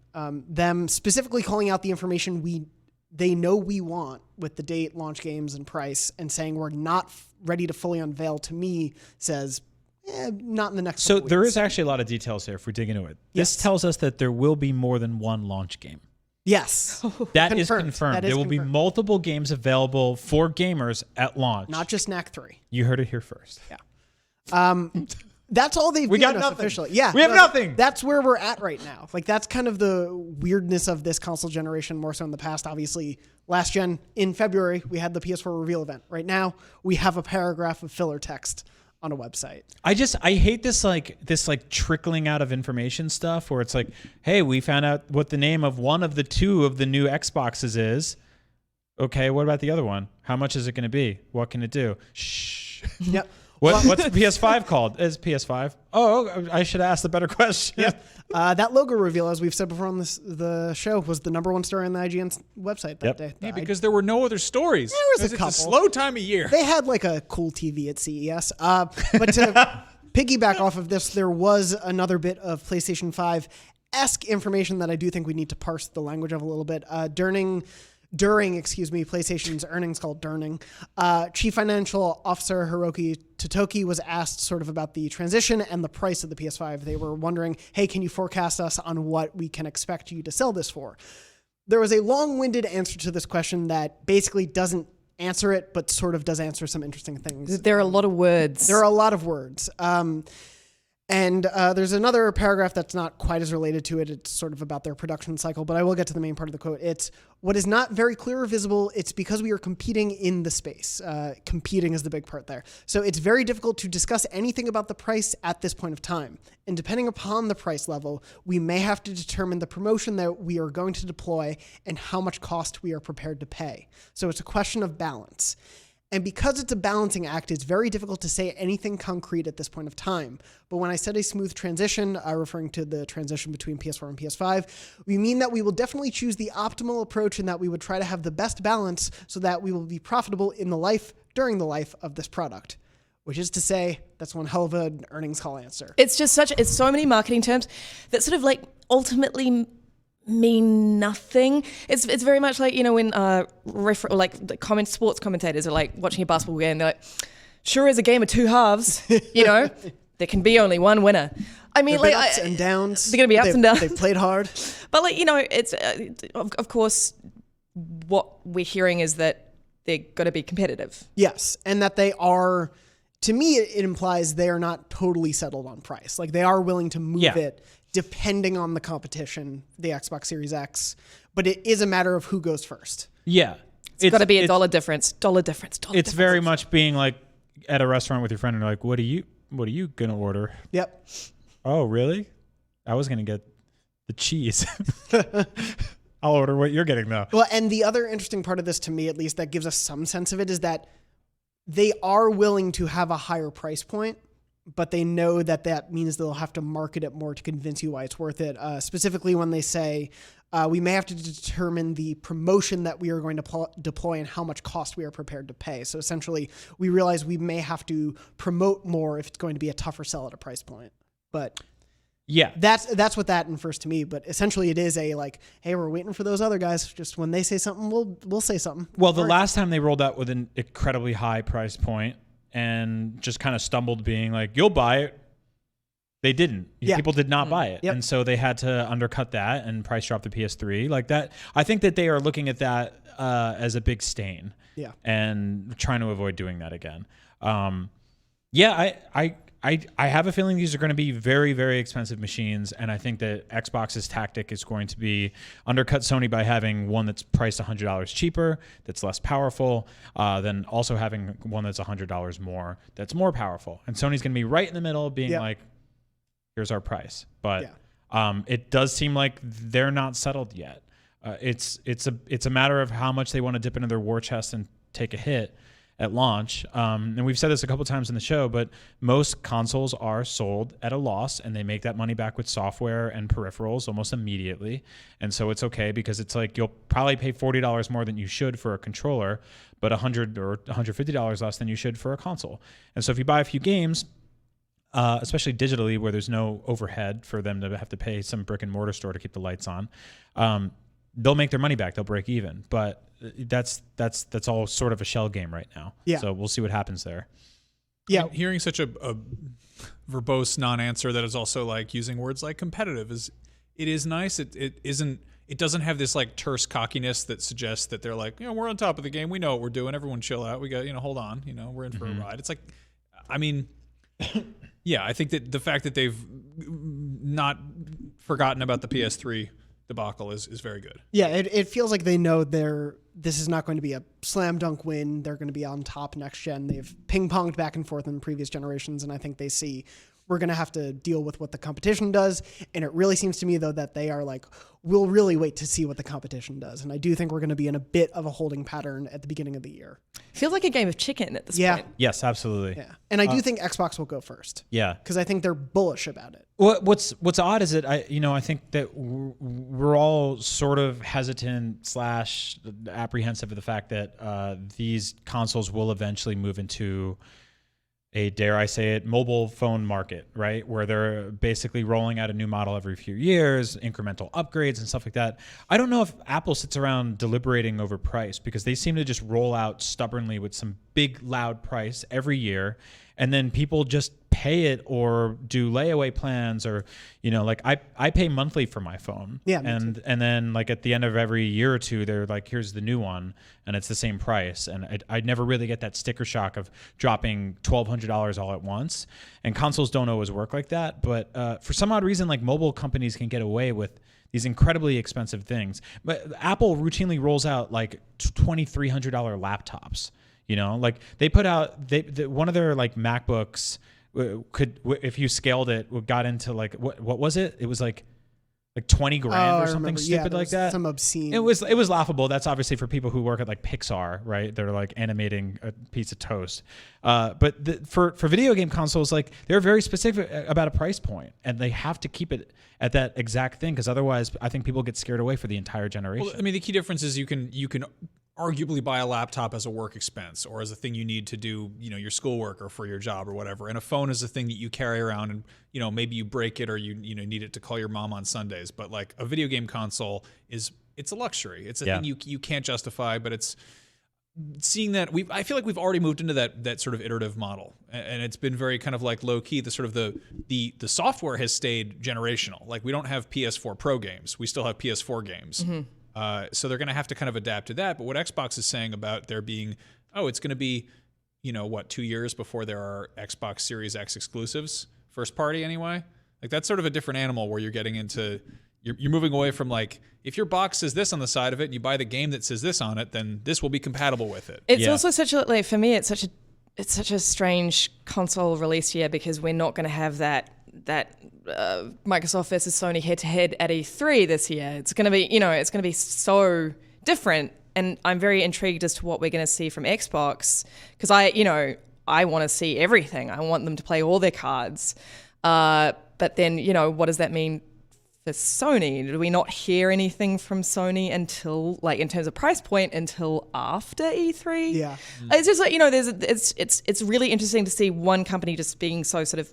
Them specifically calling out the information they know we want with the date, launch games, and price, and saying we're not ready to fully unveil, to me, says, not in the next So couple there weeks. is actually a lot of details here if we dig into it. Yes. This tells us that there will be more than one launch game. Yes. That is confirmed. There will be multiple games available for gamers at launch. Not just Knack 3. You heard it here first. Yeah. That's all they've given us officially. Yeah, we have nothing. That's where we're at right now. Like, that's kind of the weirdness of this console generation, more so in the past. Obviously, last gen, in February, we had the PS4 reveal event. Right now, we have a paragraph of filler text on a website. I hate this trickling out of information stuff where it's like, hey, we found out what the name of one of the two of the new Xboxes is. Okay, what about the other one? How much is it going to be? What can it do? Shh. Yep. What's the PS5 called? It's PS5. Oh, I should ask the better question. Yep. That logo reveal, as we've said before on the show, was the #1 story on the IGN website that day. Yeah, because there were no other stories. There was a couple. It's a slow time of year. They had like a cool TV at CES. But to piggyback off of this, there was another bit of PlayStation 5-esque information that I do think we need to parse the language of a little bit. During PlayStation's earnings call, Chief Financial Officer Hiroki Totoki was asked sort of about the transition and the price of the PS5. They were wondering, hey, can you forecast us on what we can expect you to sell this for? There was a long-winded answer to this question that basically doesn't answer it, but sort of does answer some interesting things. There are a lot of words. There are a lot of words. And there's another paragraph that's not quite as related to it. It's sort of about their production cycle, but I will get to the main part of the quote. It's, what is not very clear or visible, it's because we are competing in the space. Competing is the big part there. So it's very difficult to discuss anything about the price at this point of time. And depending upon the price level, we may have to determine the promotion that we are going to deploy and how much cost we are prepared to pay. So it's a question of balance. And because it's a balancing act, it's very difficult to say anything concrete at this point of time. But when I said a smooth transition, referring to the transition between PS4 and PS5, we mean that we will definitely choose the optimal approach and that we would try to have the best balance so that we will be profitable during the life of this product. Which is to say, that's one hell of an earnings call answer. It's just it's so many marketing terms that sort of like ultimately mean nothing. It's very much like, when sports commentators are like watching a basketball game, they're like, sure is a game of two halves, there can be only one winner. I mean, like ups and downs. They're going to be ups and downs. They've played hard. But it's of course what we're hearing is that they're going to be competitive. Yes, and that they are, to me it implies they are not totally settled on price. Like they are willing to move it depending on the competition, the Xbox Series X, but it is a matter of who goes first. Yeah. It's got to be a dollar difference. It's very much being like at a restaurant with your friend and you're like, what are you going to order? Yep. Oh, really? I was going to get the cheese. I'll order what you're getting though. Well, and the other interesting part of this, to me at least, that gives us some sense of it is that they are willing to have a higher price point, but they know that means they'll have to market it more to convince you why it's worth it. Specifically when they say, we may have to determine the promotion that we are going to deploy and how much cost we are prepared to pay. So essentially, we realize we may have to promote more if it's going to be a tougher sell at a price point. But yeah, that's what that infers to me. But essentially, it is a like, hey, we're waiting for those other guys. Just when they say something, we'll say something. Well, the last time they rolled out with an incredibly high price point and just kind of stumbled being like, you'll buy it. They didn't. Yeah. People did not buy it. Yep. And so they had to undercut that and price drop the PS3 like that. I think that they are looking at that as a big stain. Yeah. And trying to avoid doing that again. I have a feeling these are going to be very, very expensive machines, and I think that Xbox's tactic is going to be undercut Sony by having one that's priced $100 cheaper, that's less powerful, than also having one that's $100 more, that's more powerful. And Sony's going to be right in the middle, being like, here's our price. But it does seem like they're not settled yet. It's a matter of how much they want to dip into their war chest and take a hit at launch. And we've said this a couple times in the show, but most consoles are sold at a loss and they make that money back with software and peripherals almost immediately. And so it's okay because it's like you'll probably pay $40 more than you should for a controller, but $100 or $150 less than you should for a console. And so if you buy a few games, especially digitally where there's no overhead for them to have to pay some brick and mortar store to keep the lights on, they'll make their money back. They'll break even. But that's all sort of a shell game right now. Yeah. So we'll see what happens there. Yeah. Hearing such a verbose non-answer that is also like using words like competitive is nice. It doesn't have this like terse cockiness that suggests that they're like, we're on top of the game. We know what we're doing. Everyone chill out. We got, hold on. We're in for a ride. It's like, I mean, yeah, I think that the fact that they've not forgotten about the PS3 debacle is very good. Yeah, it feels like they know this is not going to be a slam dunk win. They're going to be on top next gen. They've ping-ponged back and forth in previous generations, and I think they see we're going to have to deal with what the competition does. And it really seems to me, though, that they are like, we'll really wait to see what the competition does. And I do think we're going to be in a bit of a holding pattern at the beginning of the year. Feels like a game of chicken at this point. Yes, absolutely. Yeah. And I do think Xbox will go first. Yeah. Because I think they're bullish about it. What's odd is that I think that we're all sort of hesitant / apprehensive of the fact that these consoles will eventually move into a, dare I say it, mobile phone market, right? Where they're basically rolling out a new model every few years, incremental upgrades and stuff like that. I don't know if Apple sits around deliberating over price, because they seem to just roll out stubbornly with some big, loud price every year. And then people just pay it or do layaway plans, or, like I pay monthly for my phone. Yeah. And then like at the end of every year or two, they're like, here's the new one, and it's the same price. And I never really get that sticker shock of dropping $1,200 all at once. And consoles don't always work like that. But for some odd reason, like mobile companies can get away with these incredibly expensive things. But Apple routinely rolls out like $2,300 laptops. Like they put out one of their like MacBooks could, if you scaled it, got into like what was it? It was like 20 grand or something stupid like that. Some obscene. It was laughable. That's obviously for people who work at like Pixar, right? They're like animating a piece of toast. But for video game consoles, like they're very specific about a price point, and they have to keep it at that exact thing, because otherwise, I think people get scared away for the entire generation. Well, I mean, the key difference is you can arguably buy a laptop as a work expense or as a thing you need to do, your schoolwork or for your job or whatever. And a phone is a thing that you carry around, and, maybe you break it or you need it to call your mom on Sundays. But like a video game console it's a luxury. It's a thing you can't justify, but it's seeing that I feel like we've already moved into that sort of iterative model, and it's been very kind of like low key. The sort of the software has stayed generational. Like we don't have PS4 Pro games. We still have PS4 games. Mm-hmm. So they're going to have to kind of adapt to that. But what Xbox is saying about there being, it's going to be, 2 years before there are Xbox Series X exclusives, first party anyway. Like that's sort of a different animal where you're getting into, you're moving away from like, if your box says this on the side of it and you buy the game that says this on it, then this will be compatible with it. It's also such a, like for me, it's such a strange console release year, because we're not going to have that Microsoft versus Sony head-to-head at E3 this year. It's going to be, it's going to be so different, and I'm very intrigued as to what we're going to see from Xbox, because I want to see everything. I want them to play all their cards. But then, what does that mean for Sony? Do we not hear anything from Sony until, like, in terms of price point, until after E3? Yeah. It's just like, it's really interesting to see one company just being so sort of,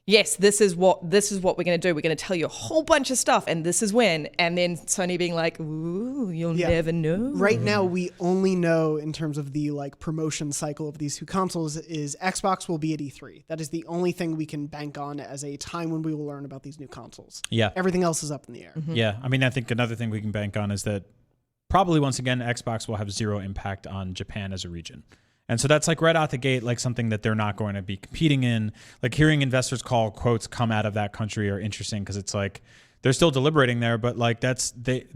yes, this is what we're going to do. We're going to tell you a whole bunch of stuff, and this is when. And then Sony being like, ooh, you'll never know. Right now, we only know in terms of the like promotion cycle of these two consoles is Xbox will be at E3. That is the only thing we can bank on as a time when we will learn about these new consoles. Yeah. Everything else is up in the air. Mm-hmm. Yeah. I mean, I think another thing we can bank on is that probably once again, Xbox will have zero impact on Japan as a region. And so that's like right out the gate, like something that they're not going to be competing in. Like hearing investors call quotes come out of that country are interesting, because it's like they're still deliberating there, but like they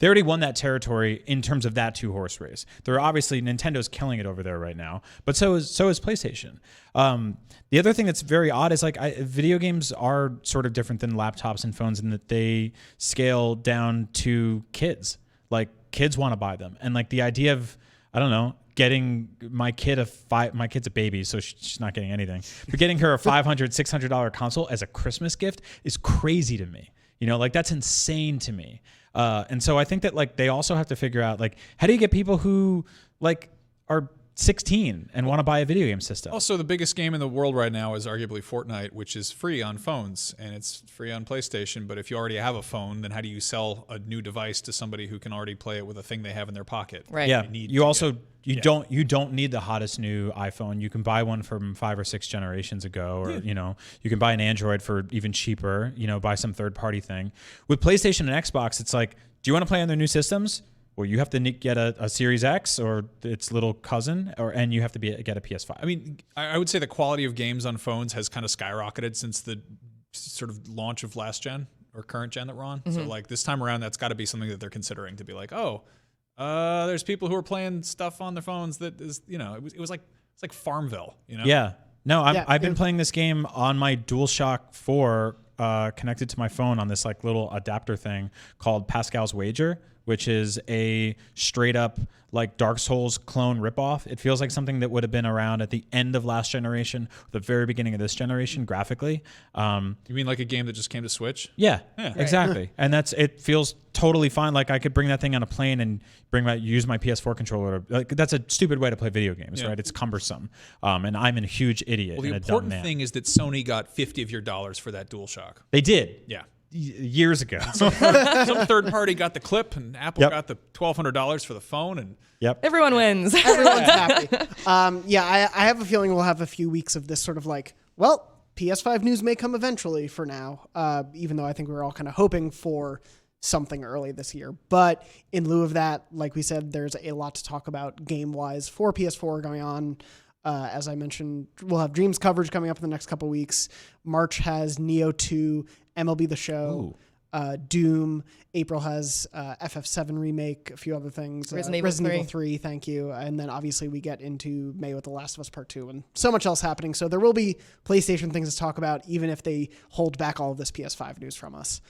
already won that territory in terms of that 2-horse race. They're obviously, Nintendo's killing it over there right now, but so is PlayStation. The other thing that's very odd is like video games are sort of different than laptops and phones in that they scale down to kids. Like kids want to buy them, and like the idea of, I don't know, getting my kid's a baby, so she's not getting anything. But getting her a $500, $600 console as a Christmas gift is crazy to me. Like that's insane to me. And so I think that like they also have to figure out like, how do you get people who like are 16 and want to buy a video game system? Also, the biggest game in the world right now is arguably Fortnite, which is free on phones and it's free on PlayStation. But if you already have a phone, then how do you sell a new device to somebody who can already play it with a thing they have in their pocket? Right. Yeah. You don't need the hottest new iPhone. You can buy one from 5 or 6 generations ago, or you can buy an Android for even cheaper. Buy some third-party thing. With PlayStation and Xbox, it's like, do you want to play on their new systems? Well, you have to get a Series X or its little cousin, and you have to get a PS5. I mean, I would say the quality of games on phones has kind of skyrocketed since the sort of launch of last gen or current gen that we're on. Mm-hmm. So like this time around, that's got to be something that they're considering to be like, There's people who are playing stuff on their phones that is, it's like Farmville, Yeah. No, I've been playing this game on my DualShock 4 connected to my phone on this like little adapter thing called Pascal's Wager, which is a straight up like Dark Souls clone ripoff. It feels like something that would have been around at the end of last generation, the very beginning of this generation graphically. You mean like a game that just came to Switch? Yeah, exactly. And it feels totally fine. Like I could bring that thing on a plane and use my PS4 controller. Like that's a stupid way to play video games, right? It's cumbersome. And I'm a huge idiot. Well, the important thing is that Sony got 50 of your dollars for that DualShock. They did. Yeah. Years ago. Some third party got the clip, and Apple got the $1,200 for the phone, and everyone wins. Everyone's happy. I have a feeling we'll have a few weeks of this sort of like, well, PS5 news may come eventually for now, even though I think we were all kind of hoping for something early this year. But in lieu of that, like we said, there's a lot to talk about game-wise for PS4 going on. As I mentioned, we'll have Dreams coverage coming up in the next couple weeks. March has Neo 2, MLB The Show, Doom. April has FF7 Remake, a few other things. Resident Evil 3, thank you. And then obviously we get into May with The Last of Us Part 2 and so much else happening. So there will be PlayStation things to talk about, even if they hold back all of this PS5 news from us.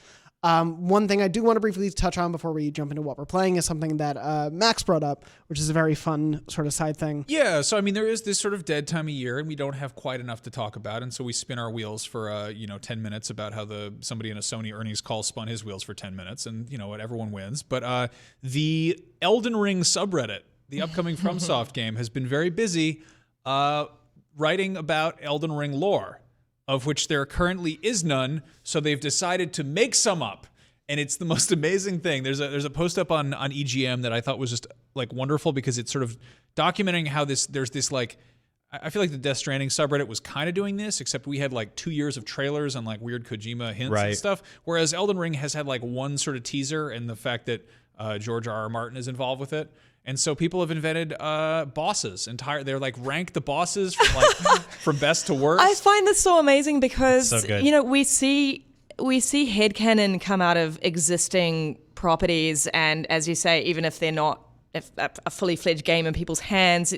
One thing I do want to briefly touch on before we jump into what we're playing is something that Max brought up, which is a very fun sort of side thing. Yeah, so I mean, there is this sort of dead time of year, and we don't have quite enough to talk about, and so we spin our wheels for 10 minutes about how somebody in a Sony earnings call spun his wheels for 10 minutes, and what, everyone wins. But the Elden Ring subreddit, the upcoming FromSoft game, has been very busy writing about Elden Ring lore, of which there currently is none, so they've decided to make some up, and it's the most amazing thing. There's a post up on EGM that I thought was just like wonderful because it's sort of documenting how there's this like, I feel like the Death Stranding subreddit was kind of doing this, except we had like 2 years of trailers and like weird Kojima hints and stuff, whereas Elden Ring has had like one sort of teaser and the fact that George R.R. Martin is involved with it. And so people have invented bosses. They're like rank the bosses from best to worst. I find this so amazing because we see headcanon come out of existing properties, and as you say, even if they're not a fully fledged game in people's hands,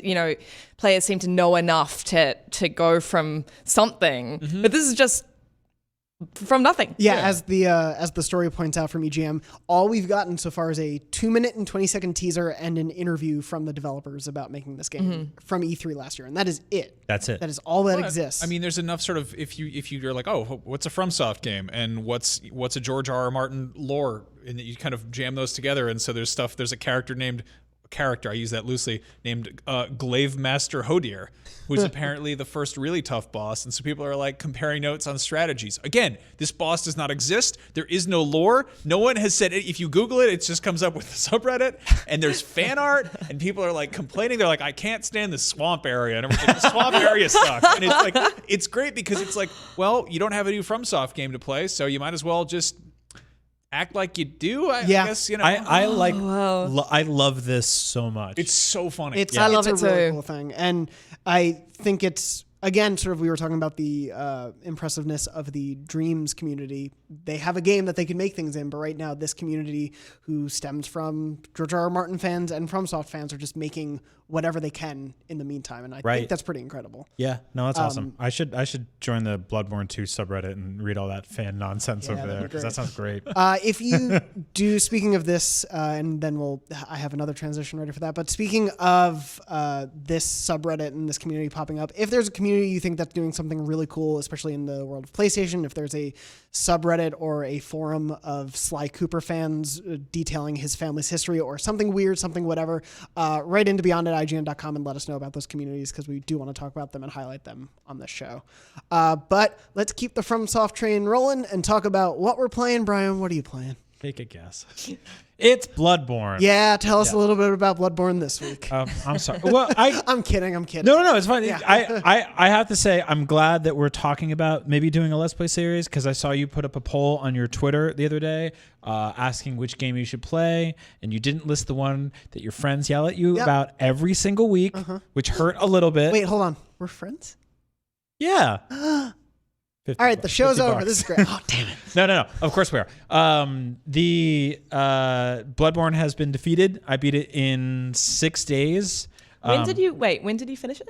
players seem to know enough to go from something. But this is just from nothing. Yeah, as the story points out from EGM, all we've gotten so far is a 2-minute and 20-second teaser and an interview from the developers about making this game from E3 last year, and that is it. That's it. That is all that exists. I mean, there's enough sort of if you're like, oh, what's a FromSoft game and what's a George R.R. Martin lore, and you kind of jam those together, and so there's a character I use that loosely, named Glaive Master Hodir, who's apparently the first really tough boss, and so people are like comparing notes on strategies. Again, this boss does not exist. There is no lore. No one has said it. If you Google it, it just comes up with the subreddit, and there's fan art, and people are like complaining. They're like, I can't stand the swamp area, and everyone's like, the swamp area sucks. And it's like, it's great because it's like, well, you don't have a new FromSoft game to play, so you might as well just act like you do. I guess, I love this so much. It's so funny. I love it's it a really too. cool thing, and I think it's, again, sort of, we were talking about the impressiveness of the Dreams community. They have a game that they can make things in, but right now this community, who stems from George R.R. Martin fans and FromSoft fans, are just making whatever they can in the meantime, and I think that's pretty incredible. Yeah, no, that's awesome. I should join the Bloodborne 2 subreddit and read all that fan nonsense over there, because that sounds great. If you do, speaking of this, and then I have another transition ready for that, but speaking of this subreddit and this community popping up, if there's a community you think that's doing something really cool, especially in the world of PlayStation, if there's a subreddit or a forum of Sly Cooper fans detailing his family's history or something weird, something whatever, write into Beyond at IGN.com and let us know about those communities, because we do want to talk about them and highlight them on this show. But let's keep the FromSoft train rolling and talk about what we're playing. Brian, what are you playing? Take a guess. It's Bloodborne. Yeah, tell us a little bit about Bloodborne this week. I'm sorry. Well, I'm kidding. No, it's fine. Yeah. I have to say, I'm glad that we're talking about maybe doing a Let's Play series, because I saw you put up a poll on your Twitter the other day asking which game you should play, and you didn't list the one that your friends yell at you about every single week, which hurt a little bit. Wait, hold on. We're friends? Yeah. All right, the show's over. This is great. Oh, damn it. No. Of course we are. The Bloodborne has been defeated. I beat it in 6 days. When did you finish it?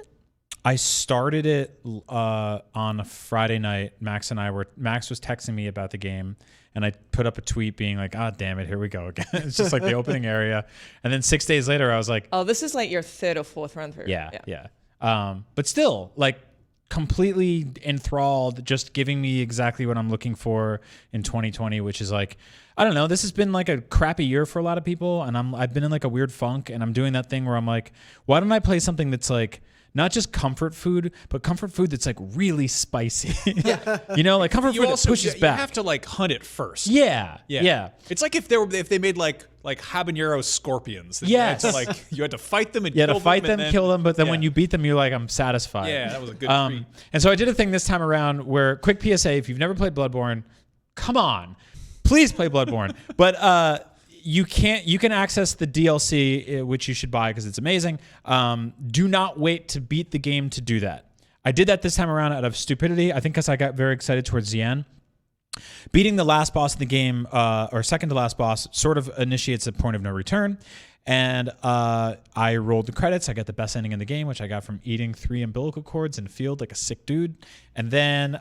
I started it on a Friday night. Max was texting me about the game, and I put up a tweet being like, "Ah, damn it, here we go again." It's just like the opening area, and then 6 days later, I was like, "Oh, this is like your third or fourth run through." Yeah. But still, like, completely enthralled, just giving me exactly what I'm looking for in 2020, which is like, I don't know, this has been like a crappy year for a lot of people, and I've been in like a weird funk, and I'm doing that thing where I'm like, why don't I play something that's like not just comfort food, but comfort food that's like really spicy. You know, like comfort food that pushes back. You have to like hunt it first. Yeah. It's like if they made like habanero scorpions. Yes. You had to fight them and you had kill to fight them, kill them, but then when you beat them, you're like, I'm satisfied. Yeah, that was a good treat. And so I did a thing this time around where, quick PSA, if you've never played Bloodborne, come on, please play Bloodborne. But you can access the DLC, which you should buy because it's amazing. Do not wait to beat the game to do that. I did that this time around out of stupidity. I think because I got very excited towards the end. Beating the last boss in the game, or second to last boss, sort of initiates a point of no return. And I rolled the credits. I got the best ending in the game, which I got from eating 3 umbilical cords in a field like a sick dude. And then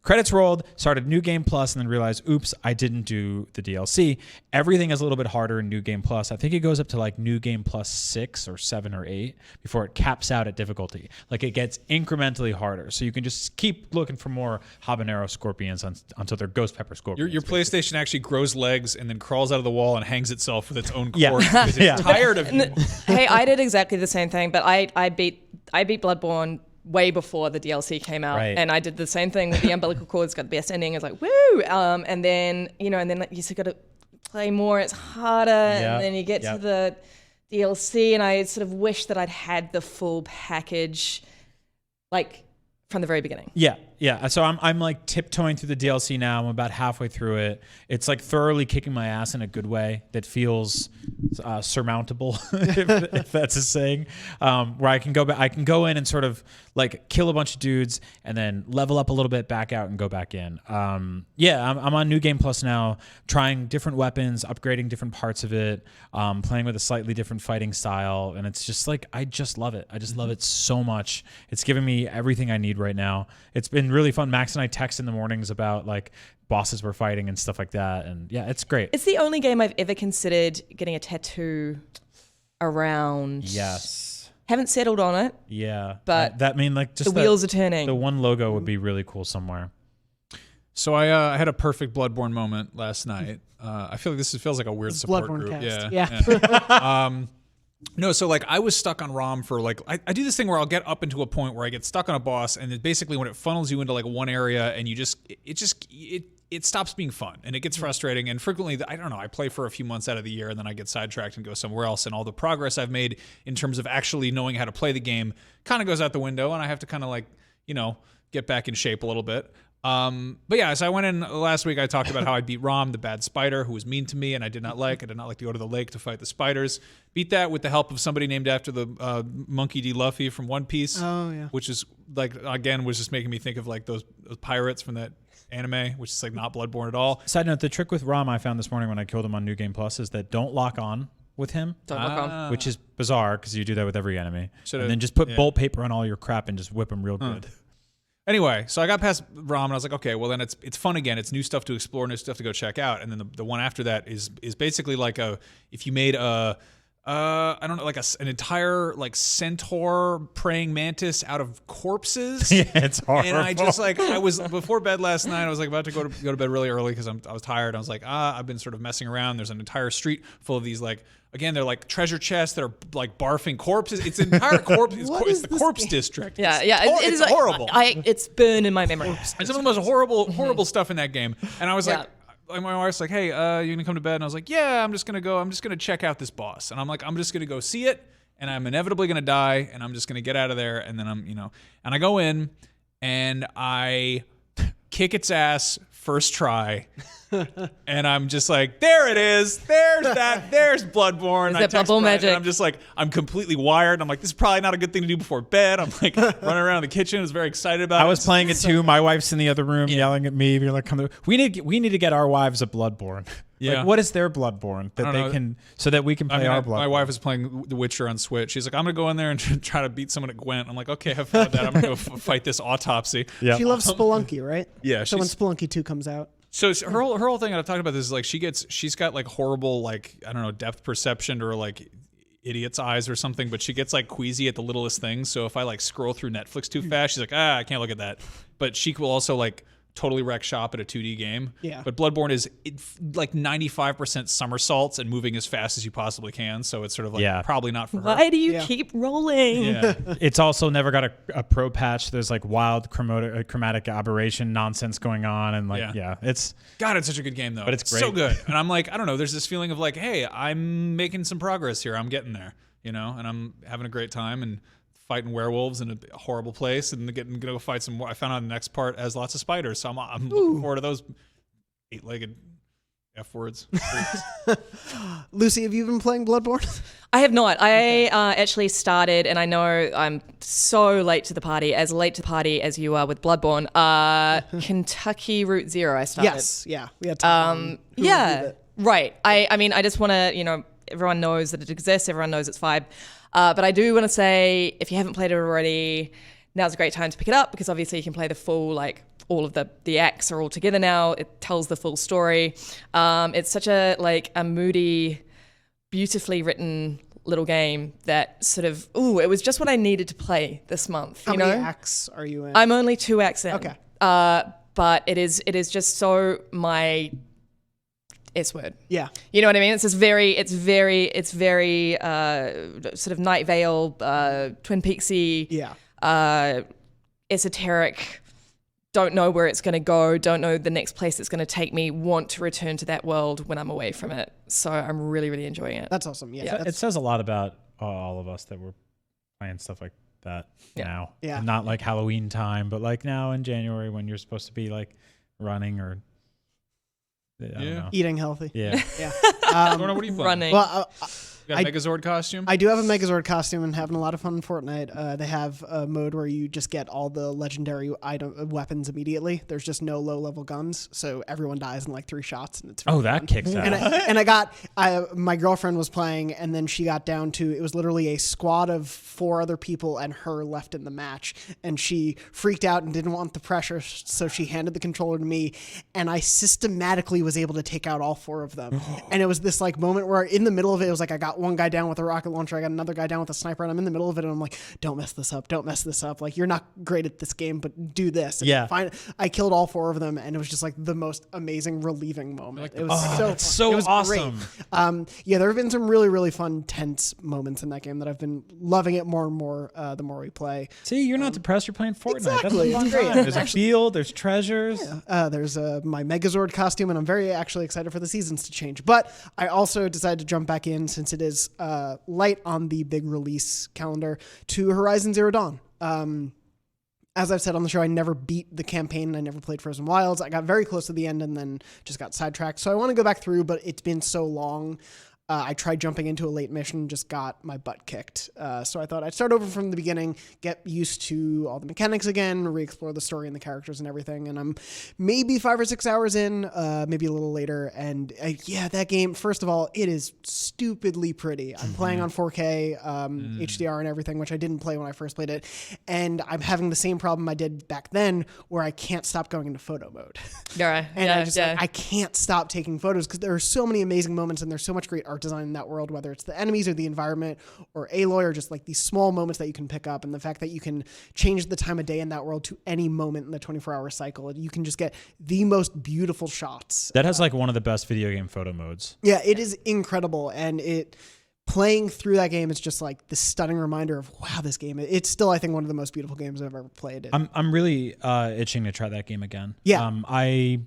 credits rolled, started New Game Plus, and then realized, oops, I didn't do the DLC. Everything is a little bit harder in New Game Plus. I think it goes up to like New Game Plus 6 or 7 or 8 before it caps out at difficulty. Like it gets incrementally harder. So you can just keep looking for more habanero scorpions until they're ghost pepper scorpions. Your PlayStation actually grows legs and then crawls out of the wall and hangs itself with its own cord. Yeah. Because it's tired of you. Hey, I did exactly the same thing, but I beat Bloodborne way before the DLC came out, right. And I did the same thing with the umbilical cords. Got the best ending. It's like woo, and then you just got to play more. It's harder, and then you get to the DLC, and I sort of wish that I'd had the full package, like from the very beginning. Yeah. So I'm like tiptoeing through the DLC now. I'm about halfway through it. It's like thoroughly kicking my ass in a good way that feels surmountable, if that's a saying. Where I can go in and sort of like kill a bunch of dudes and then level up a little bit, back out and go back in. I'm on New Game Plus now, trying different weapons, upgrading different parts of it, playing with a slightly different fighting style, and it's just like I just love it. I just love it so much. It's giving me everything I need right now. It's been really fun. Max and I text in the mornings about like bosses we're fighting and stuff like that, and yeah, it's great. It's the only game I've ever considered getting a tattoo around. Yes. Haven't settled on it. Yeah. But that mean like just the wheels are turning. The one logo would be really cool somewhere. So I had a perfect Bloodborne moment last night. I feel like this feels like a weird support Bloodborne group. cast. Yeah. No, so like I was stuck on ROM for like I do this thing where I'll get up into a point where I get stuck on a boss, and it basically when it funnels you into like one area and you just it stops being fun and it gets frustrating, and frequently I don't know, I play for a few months out of the year and then I get sidetracked and go somewhere else, and all the progress I've made in terms of actually knowing how to play the game kind of goes out the window, and I have to kind of like, get back in shape a little bit. But yeah, so I went in last week. I talked about how I beat Rom, the bad spider, who was mean to me and I did not like. I did not like to go to the lake to fight the spiders. Beat that with the help of somebody named after the Monkey D. Luffy from One Piece. Oh yeah. Which is like, again, was just making me think of like those pirates from that anime, which is like not Bloodborne at all. Side note: the trick with Rom I found this morning when I killed him on New Game Plus is that don't lock on with him. Don't lock on. Which is bizarre because you do that with every enemy. Should've, and then just put bolt paper on all your crap and just whip him real good. Anyway, so I got past ROM and I was like, okay, well then it's fun again. It's new stuff to explore, new stuff to go check out. And then the one after that is basically like if you made I don't know, like an entire like centaur praying mantis out of corpses. Yeah, it's horrible. And I just like, I was before bed last night. I was like about to go to bed really early because I was tired. I was like, I've been sort of messing around. There's an entire street full of these like, again, they're like treasure chests that are like barfing corpses. It's an entire corpse. It's the corpse district. Yeah, It's like, horrible. It's burned in my memory. It's some of the most horrible stuff in that game. And I was like, my wife's like, hey, you gonna come to bed? And I was like, yeah, I'm just gonna check out this boss. And I'm like, I'm just gonna go see it, and I'm inevitably gonna die, and I'm just gonna get out of there, and then and I go in, and I kick its ass first try. And I'm just like, there it is. There's Bloodborne. Is that bubble magic? And I'm just like, I'm completely wired. I'm like, this is probably not a good thing to do before bed. I'm like running around in the kitchen. I was very excited about it. I was playing it too. My wife's in the other room yelling at me. You're like, we need to get our wives a Bloodborne. Yeah. Like, what is their Bloodborne that they can, so that we can play our Bloodborne? My wife is playing The Witcher on Switch. She's like, I'm going to go in there and try to beat someone at Gwent. I'm like, okay, have fun with that. I'm going to go fight this autopsy. Yeah. She loves Spelunky, right? Yeah. So when Spelunky 2 comes out. So her whole thing, and I've talked about this, is like she's got like horrible, like, I don't know, depth perception or like idiot's eyes or something, but she gets like queasy at the littlest things. So if I like scroll through Netflix too fast, she's like, I can't look at that. But she will also like totally wreck shop at a 2D game. Yeah. But Bloodborne is like 95% somersaults and moving as fast as you possibly can. So it's sort of like probably not for her. Why do you keep rolling? Yeah. It's also never got a pro patch. There's like wild chromatic aberration nonsense going on, and like it's such a good game though. But it's great. So good. And I'm like, I don't know, there's this feeling of like, hey, I'm making some progress here. I'm getting there, and I'm having a great time and fighting werewolves in a horrible place, and gonna go fight some more. I found out the next part has lots of spiders, so I'm looking forward to those 8-legged F words. Lucy, have you been playing Bloodborne? I have not. I actually started, and I know I'm so late to the party as you are with Bloodborne. Kentucky Route Zero. I started. Yes, yeah, we had time. Right. I mean, I just want to, everyone knows that it exists. Everyone knows it's vibe. But I do want to say, if you haven't played it already, now's a great time to pick it up, because obviously you can play the full, like, all of the acts are all together now. It tells the full story. It's such a moody, beautifully written little game that sort of, it was just what I needed to play this month. How many acts are you in? I'm only 2 acts in. Okay. But it is just so my S word. Yeah. You know what I mean? It's just very sort of Night Vale, Twin Peaksy. Yeah. Esoteric. Don't know where it's going to go. Don't know the next place it's going to take me. Want to return to that world when I'm away from it. So I'm really, really enjoying it. That's awesome. Yeah. It says a lot about all of us that we're playing stuff like that now. Yeah. And not like Halloween time, but like now in January when you're supposed to be like running or I don't know. Eating healthy. Yeah. Yeah. What are you playing? Running. Well, You got a Megazord costume? I do have a Megazord costume and having a lot of fun in Fortnite. They have a mode where you just get all the legendary weapons immediately. There's just no low-level guns, so everyone dies in like 3 shots, and it's really that fun. kicks ass. And I got my girlfriend was playing, and then she got down to, it was literally a squad of 4 other people and her left in the match, and she freaked out and didn't want the pressure, so she handed the controller to me, and I systematically was able to take out all 4 of them. And it was this like moment where in the middle of it was like I got one guy down with a rocket launcher, I got another guy down with a sniper, and I'm in the middle of it, and I'm like, don't mess this up. Like, you're not great at this game, but do this. And I killed all 4 of them, and it was just like the most amazing, relieving moment. It was so awesome. Great. There have been some really, really fun, tense moments in that game that I've been loving it more and more the more we play. See, you're not depressed. You're playing Fortnite. Exactly. That's great. There's a field. There's treasures. Yeah. There's my Megazord costume, and I'm very actually excited for the seasons to change. But I also decided to jump back in, since it is light on the big release calendar, to Horizon Zero Dawn. As I've said on the show, I never beat the campaign. I never played Frozen Wilds. I got very close to the end and then just got sidetracked. So I want to go back through, but it's been so long. I tried jumping into a late mission, just got my butt kicked. So I thought I'd start over from the beginning, get used to all the mechanics again, re-explore the story and the characters and everything. And I'm maybe 5 or 6 hours in, maybe a little later. And that game, first of all, it is stupidly pretty. I'm playing on 4K, HDR and everything, which I didn't play when I first played it. And I'm having the same problem I did back then, where I can't stop going into photo mode. I can't stop taking photos, because there are so many amazing moments and there's so much great art design in that world, whether it's the enemies or the environment or Aloy, or just like these small moments that you can pick up, and the fact that you can change the time of day in that world to any moment in the 24-hour cycle. You can just get the most beautiful shots. That has like one of the best video game photo modes. Yeah, it is incredible, and playing through that game is just like this stunning reminder of, wow, this game, it's still, I think, one of the most beautiful games I've ever played. I'm really itching to try that game again. Yeah. I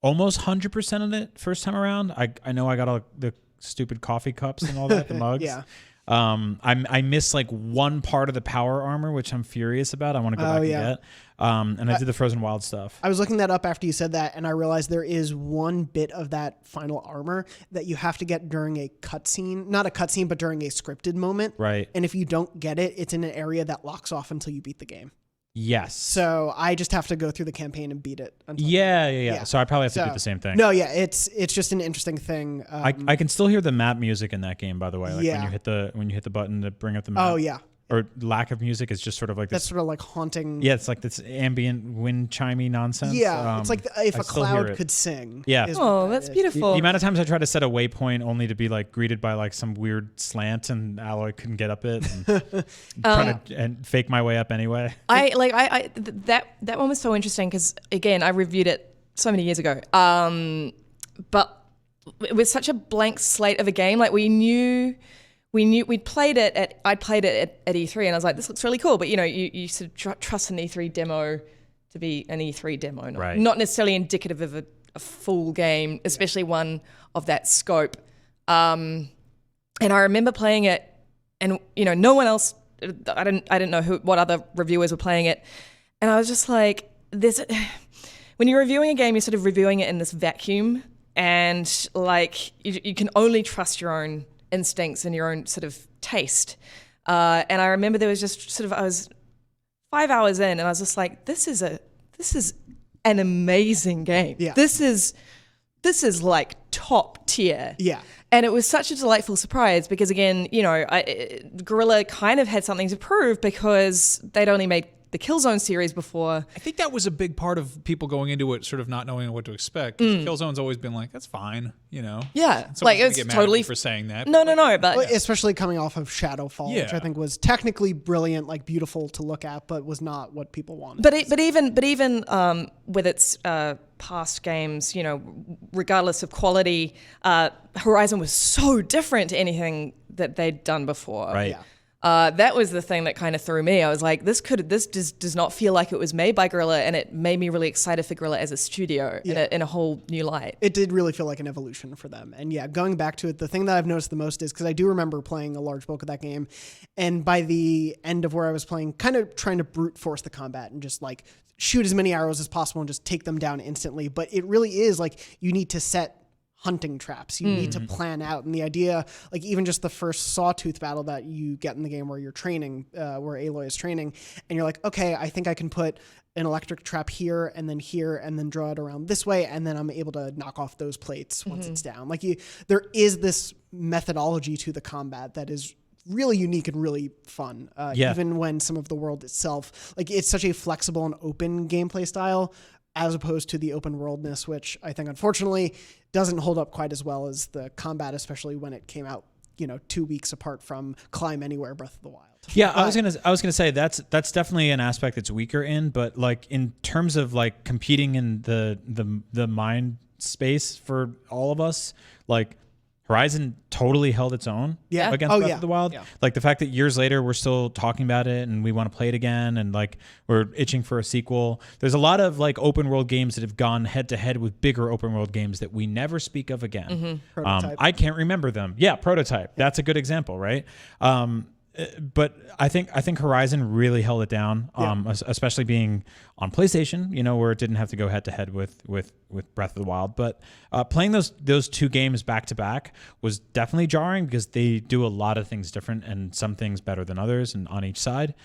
almost 100% of it first time around. I know I got all the stupid coffee cups and all that, the mugs. Yeah. I miss like one part of the power armor, which I'm furious about. I want to go back and get. And I did the Frozen Wild stuff. I was looking that up after you said that, and I realized there is one bit of that final armor that you have to get during a cutscene. Not a cutscene, but during a scripted moment. Right. And if you don't get it, it's in an area that locks off until you beat the game. Yes. So I just have to go through the campaign and beat it. Yeah. So I probably have to do the same thing. No, yeah, it's just an interesting thing. I can still hear the map music in that game, by the way. Like when you hit the button to bring up the map. Oh yeah. Or lack of music is just sort of like this. That's sort of like haunting. Yeah, it's like this ambient wind chimey nonsense. Yeah, it's like if a cloud could sing. Yeah. Oh, that's beautiful. The amount of times I tried to set a waypoint only to be like greeted by like some weird slant and Alloy couldn't get up it and trying to and fake my way up anyway. That one was so interesting because again I reviewed it so many years ago. But it was such a blank slate of a game. Like we'd played it I'd played it at E3 and I was like, this looks really cool. But you sort of trust an E3 demo to be an E3 demo, not necessarily indicative of a full game, especially one of that scope. And I remember playing it, and no one else. I didn't know what other reviewers were playing it, and I was just like, when you're reviewing a game, you're sort of reviewing it in this vacuum, and like you can only trust your own instincts and your own sort of taste. And I remember there was just sort of, I was 5 hours in and I was just like, this is an amazing game. Yeah. This is like top tier. Yeah. And it was such a delightful surprise because again, Guerrilla kind of had something to prove because they'd only made the Killzone series before. I think that was a big part of people going into it sort of not knowing what to expect. Killzone's always been like, that's fine, Yeah, like it's totally for saying that. No, but especially coming off of Shadowfall, which I think was technically brilliant, like beautiful to look at, but was not what people wanted. But even with its past games, regardless of quality, Horizon was so different to anything that they'd done before. Right. Yeah. That was the thing that kind of threw me. I was like, this does not feel like it was made by Guerrilla, and it made me really excited for Guerrilla as a studio in a whole new light. It did really feel like an evolution for them. And yeah, going back to it, the thing that I've noticed the most is, because I do remember playing a large bulk of that game, and by the end of where I was playing, kind of trying to brute force the combat and just like shoot as many arrows as possible and just take them down instantly. But it really is like you need to set hunting traps. You need to plan out. And the idea, like even just the first Sawtooth battle that you get in the game where you're training, where Aloy is training, and you're like, okay, I think I can put an electric trap here and then draw it around this way, and then I'm able to knock off those plates once it's down. Like there is this methodology to the combat that is really unique and really fun. Even when some of the world itself, like it's such a flexible and open gameplay style, as opposed to the open worldness, which I think unfortunately doesn't hold up quite as well as the combat, especially when it came out, 2 weeks apart from Climb Anywhere Breath of the Wild. Yeah, I was gonna say that's definitely an aspect that's weaker in, but like in terms of like competing in the mind space for all of us, like Horizon totally held its own against Breath of the Wild. Yeah. Like the fact that years later we're still talking about it and we want to play it again and like we're itching for a sequel. There's a lot of like open world games that have gone head to head with bigger open world games that we never speak of again. I can't remember them. Yeah, Prototype. That's a good example, right? But I think Horizon really held it down, especially being on PlayStation, where it didn't have to go head to head with Breath of the Wild. But playing those two games back to back was definitely jarring because they do a lot of things different and some things better than others and on each side.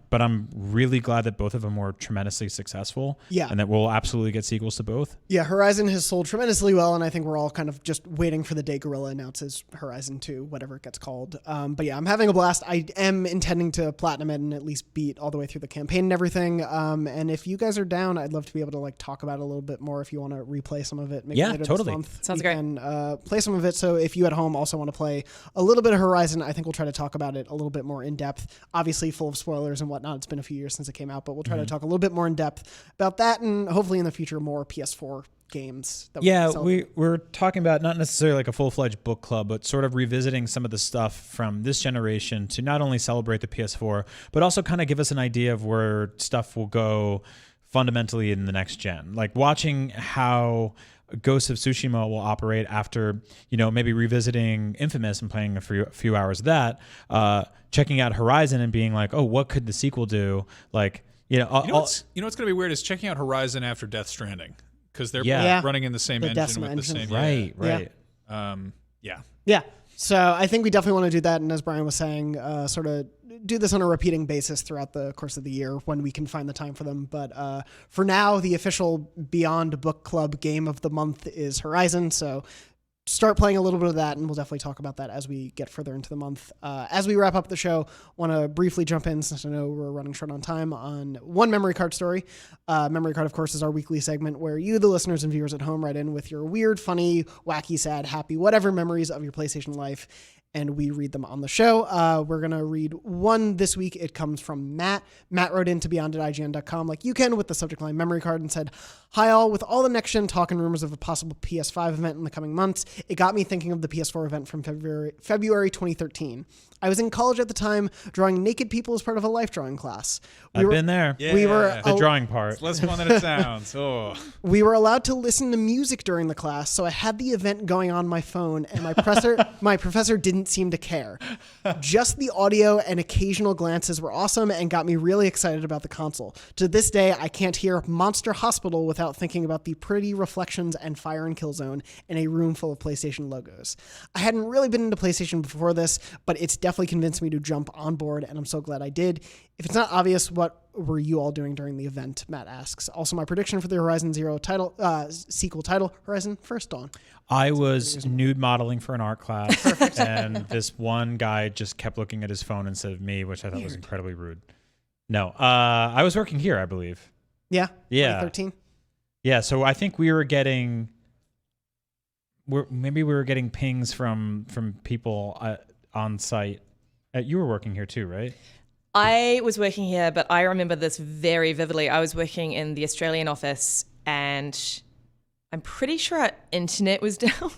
But I'm really glad that both of them were tremendously successful. Yeah. And that we'll absolutely get sequels to both. Yeah, Horizon has sold tremendously well, and I think we're all kind of just waiting for the day Guerrilla announces Horizon 2, whatever it gets called. But yeah, I'm having a blast. I am intending to platinum it and at least beat all the way through the campaign and everything. And if you guys are down, I'd love to be able to like talk about it a little bit more if you want to replay some of it. Maybe later totally. This month. Sounds great. And play some of it. So if you at home also want to play a little bit of Horizon, I think we'll try to talk about it a little bit more in depth. Obviously full of spoilers and whatnot. It's been a few years since it came out, but we'll try to talk a little bit more in depth about that, and hopefully in the future more PS4 games. We're talking about not necessarily like a full-fledged book club, but sort of revisiting some of the stuff from this generation to not only celebrate the PS4, but also kind of give us an idea of where stuff will go fundamentally in the next gen. Like watching how Ghost of Tsushima will operate after, maybe revisiting Infamous and playing a few hours of that, checking out Horizon and being like, oh, what could the sequel do? Like, what's going to be weird is checking out Horizon after Death Stranding, because they're running in the same engine with the same. Right. Yeah. So I think we definitely want to do that. And as Brian was saying, sort of do this on a repeating basis throughout the course of the year when we can find the time for them. But for now, the official Beyond Book Club game of the month is Horizon. So start playing a little bit of that, and we'll definitely talk about that as we get further into the month. As we wrap up the show, want to briefly jump in, since I know we're running short on time, on one memory card story. Memory card, of course, is our weekly segment where you, the listeners and viewers at home, write in with your weird, funny, wacky, sad, happy, whatever memories of your PlayStation life, and we read them on the show. We're going to read one this week. It comes from Matt. Matt wrote in to beyond@ign.com like you can with the subject line memory card and said, "Hi all, with all the next-gen talk and rumors of a possible PS5 event in the coming months, it got me thinking of the PS4 event from February 2013. I was in college at the time, drawing naked people as part of a life drawing class. I've been there. Yeah. We were the drawing part. It's less fun than it sounds. Oh. We were allowed to listen to music during the class, so I had the event going on my phone, and my professor didn't seem to care. Just the audio and occasional glances were awesome and got me really excited about the console. To this day, I can't hear Monster Hospital without thinking about the pretty reflections and Fire and Kill Zone in a room full of PlayStation logos. I hadn't really been into PlayStation before this, but it's definitely convinced me to jump on board, and I'm so glad I did. If it's not obvious, what were you all doing during the event?" Matt asks. Also, my prediction for the Horizon Zero sequel title, Horizon First Dawn. I was nude modeling for an art class, and this one guy just kept looking at his phone instead of me, which I thought was incredibly rude. No, I was working here, I believe. Yeah? Yeah. 2013? Yeah, so I think we were getting pings from people on site. You were working here too, right? I was working here, but I remember this very vividly. I was working in the Australian office, and I'm pretty sure our internet was down.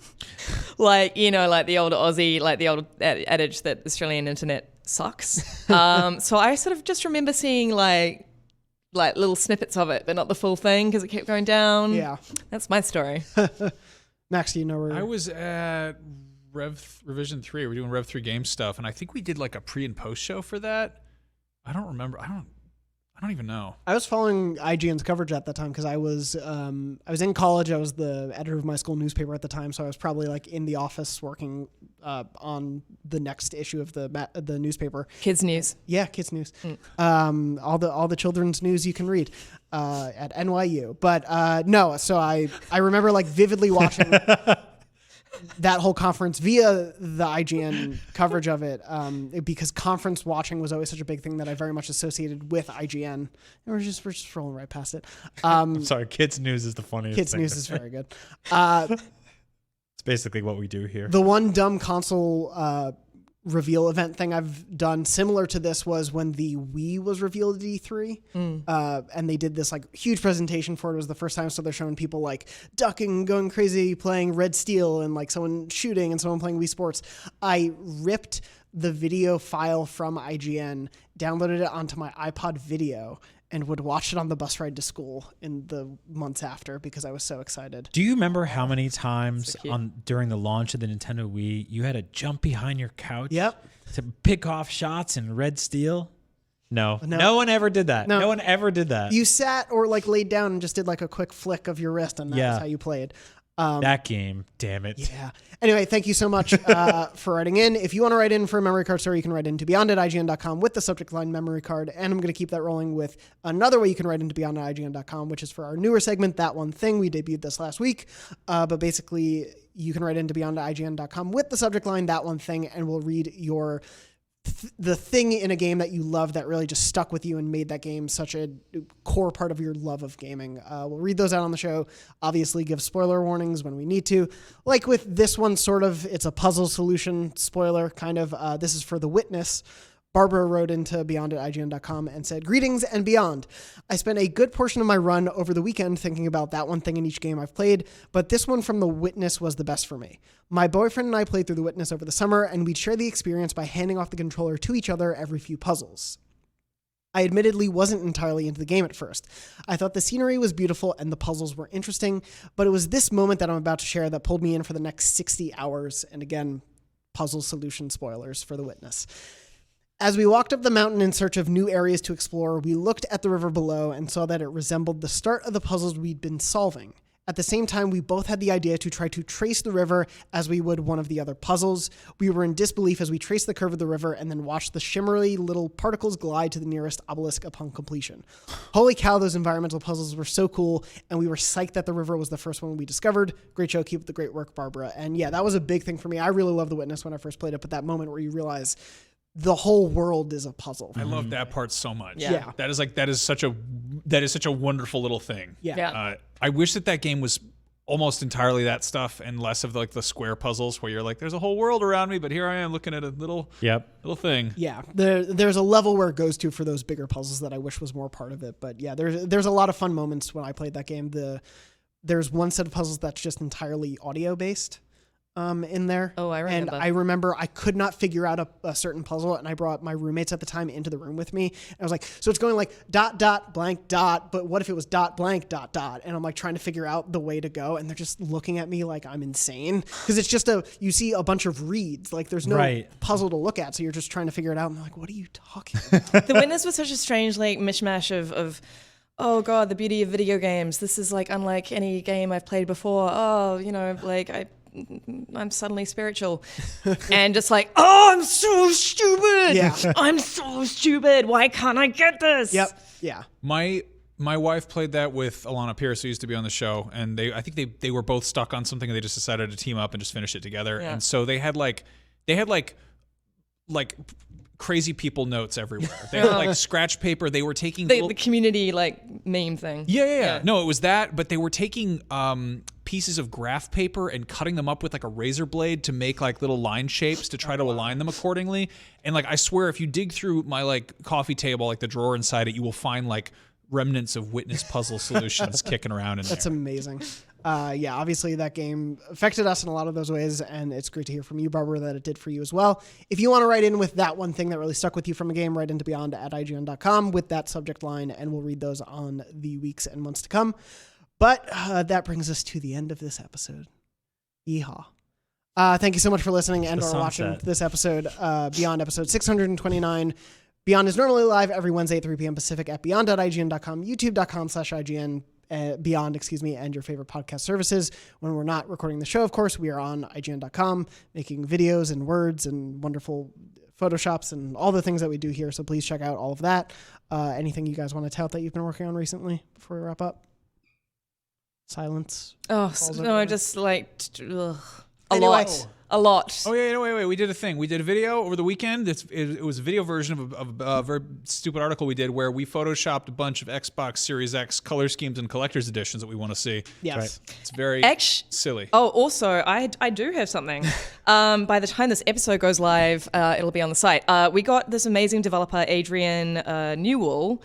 like the old Aussie, like the old adage that Australian internet sucks. So I sort of just remember seeing like little snippets of it, but not the full thing because it kept going down. Yeah. That's my story. Max, do you know where? I was at Revision 3. We're doing Rev 3 game stuff, and I think we did like a pre and post show for that. I don't remember. I don't even know. I was following IGN's coverage at that time because I was in college. I was the editor of my school newspaper at the time, so I was probably like in the office working on the next issue of the newspaper. Kids News. Yeah, Kids News. All the children's news you can read at NYU. But no, so I remember like vividly watching that whole conference via the IGN coverage of it, because conference watching was always such a big thing that I very much associated with IGN. And we're just rolling right past it. I'm sorry, Kids News is the funniest Kids thing. News is very good. It's basically what we do here. The one dumb console reveal event thing I've done similar to this was when the Wii was revealed at E3, and they did this like huge presentation for it. It was the first time, so they're showing people like ducking, going crazy, playing Red Steel, and like someone shooting and someone playing Wii Sports. I ripped the video file from IGN, downloaded it onto my iPod Video, and would watch it on the bus ride to school in the months after because I was so excited. Do you remember how many times during the launch of the Nintendo Wii you had to jump behind your couch to pick off shots in Red Steel? No one ever did that. No one ever did that. You sat or like laid down and just did like a quick flick of your wrist, and that's how you played. That game, damn it. Yeah. Anyway, thank you so much for writing in. If you want to write in for a memory card story, you can write into beyond@ign.com with the subject line memory card. And I'm going to keep that rolling with another way you can write into beyond@ign.com, which is for our newer segment, That One Thing. We debuted this last week. But basically, you can write into beyond@ign.com with the subject line, That One Thing, and we'll read the thing in a game that you love that really just stuck with you and made that game such a core part of your love of gaming. We'll read those out on the show, obviously give spoiler warnings when we need to. Like with this one, sort of, it's a puzzle solution spoiler, kind of. This is for The Witness. Barbara wrote into beyond@ign.com and said, "Greetings and beyond. I spent a good portion of my run over the weekend thinking about that one thing in each game I've played, but this one from The Witness was the best for me. My boyfriend and I played through The Witness over the summer, and we'd share the experience by handing off the controller to each other every few puzzles. I admittedly wasn't entirely into the game at first. I thought the scenery was beautiful and the puzzles were interesting, but it was this moment that I'm about to share that pulled me in for the next 60 hours. And again, puzzle solution spoilers for The Witness. As we walked up the mountain in search of new areas to explore, we looked at the river below and saw that it resembled the start of the puzzles we'd been solving. At the same time, we both had the idea to try to trace the river as we would one of the other puzzles. We were in disbelief as we traced the curve of the river and then watched the shimmery little particles glide to the nearest obelisk upon completion. Holy cow, those environmental puzzles were so cool, and we were psyched that the river was the first one we discovered. Great show, keep up the great work, Barbara. And yeah, that was a big thing for me. I really loved The Witness when I first played it, but that moment where you realize the whole world is a puzzle. I love that part so much. Yeah. That is such a wonderful little thing. Yeah. I wish that game was almost entirely that stuff and less of like the square puzzles where you're like, there's a whole world around me, but here I am looking at a little thing. Yeah. There's a level where it goes to for those bigger puzzles that I wish was more part of it. But yeah, there's a lot of fun moments when I played that game. There's one set of puzzles that's just entirely audio based. In there. Oh, I remember. And I remember I could not figure out a certain puzzle, and I brought my roommates at the time into the room with me. And I was like, so it's going like ... blank ... but what if it was ... blank ... And I'm like trying to figure out the way to go, and they're just looking at me like I'm insane. Because it's just you see a bunch of reads. Like there's no puzzle to look at, so you're just trying to figure it out. And I'm like, what are you talking about? The Witness was such a strange like mishmash of oh God, the beauty of video games. This is like unlike any game I've played before. Oh, like I'm suddenly spiritual and just like, oh, I'm so stupid. Yeah. I'm so stupid. Why can't I get this? Yep. Yeah. My wife played that with Alana Pierce, who used to be on the show, and I think they were both stuck on something and they just decided to team up and just finish it together. Yeah. And so they had like crazy people notes everywhere. They had like scratch paper. They were taking the community like meme thing. Yeah. No, it was that, but they were taking pieces of graph paper and cutting them up with like a razor blade to make like little line shapes to try to align them accordingly. And like I swear, if you dig through my like coffee table, like the drawer inside it, you will find like remnants of Witness puzzle solutions kicking around in there. That's amazing. Yeah, obviously that game affected us in a lot of those ways, and it's great to hear from you, Barbara, that it did for you as well. If you want to write in with that one thing that really stuck with you from a game, write into beyond@ign.com with that subject line, and we'll read those on the weeks and months to come. But that brings us to the end of this episode. Yeehaw. Thank you so much for listening and or watching this episode, Beyond episode 629. Beyond is normally live every Wednesday at 3 p.m. Pacific at beyond.ign.com, youtube.com/IGN, Beyond, and your favorite podcast services. When we're not recording the show, of course, we are on IGN.com making videos and words and wonderful Photoshops and all the things that we do here. So please check out all of that. Anything you guys want to tout that you've been working on recently before we wrap up? Silence. Oh, no, just like a lot. Oh yeah, wait. We did a thing. We did a video over the weekend. It was a video version of a very stupid article we did where we photoshopped a bunch of Xbox Series X color schemes and collector's editions that we want to see. Yes. Right. It's very silly. Oh, also, I do have something. By the time this episode goes live, it'll be on the site. We got this amazing developer, Adrian Newell.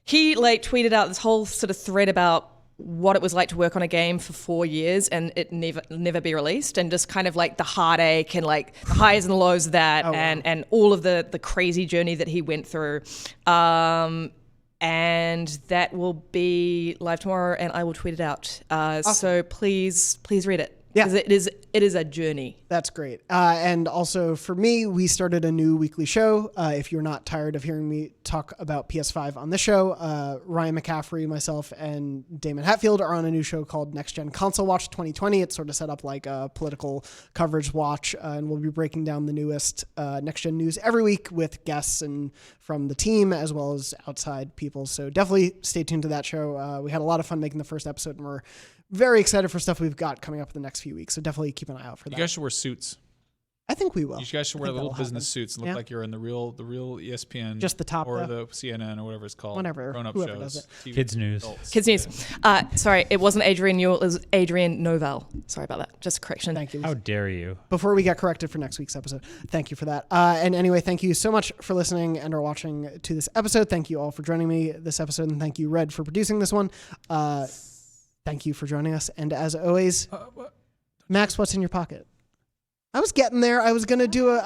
He tweeted out this whole sort of thread about what it was like to work on a game for 4 years and it never be released, and just kind of like the heartache and like the highs and the lows of that, and all of the crazy journey that he went through. And that will be live tomorrow, and I will tweet it out. Awesome. So please read it. Yeah, because it is a journey. That's great. And also for me, we started a new weekly show. If you're not tired of hearing me talk about PS5 on this show, Ryan McCaffrey, myself, and Damon Hatfield are on a new show called Next Gen Console Watch 2020. It's sort of set up like a political coverage watch, and we'll be breaking down the newest next gen news every week with guests and from the team as well as outside people. So definitely stay tuned to that show. We had a lot of fun making the first episode, and we're very excited for stuff we've got coming up in the next few weeks. So definitely keep an eye out for that. You guys should wear suits. I think we will. You guys should wear little business suits and look like you're in the real ESPN, just the top, or the CNN or whatever it's called. Whatever, grown-up whoever shows, does it. TV, Kids news. Kids news. Sorry, it wasn't Adrian Newell. It was Adrian Novell. Sorry about that. Just a correction. Thank you. How dare you? Before we get corrected for next week's episode, thank you for that. And anyway, thank you so much for listening and or watching to this episode. Thank you all for joining me this episode, and thank you, Red, for producing this one. Thank you for joining us. And as always, Max, what's in your pocket? I was getting there. I was gonna do a.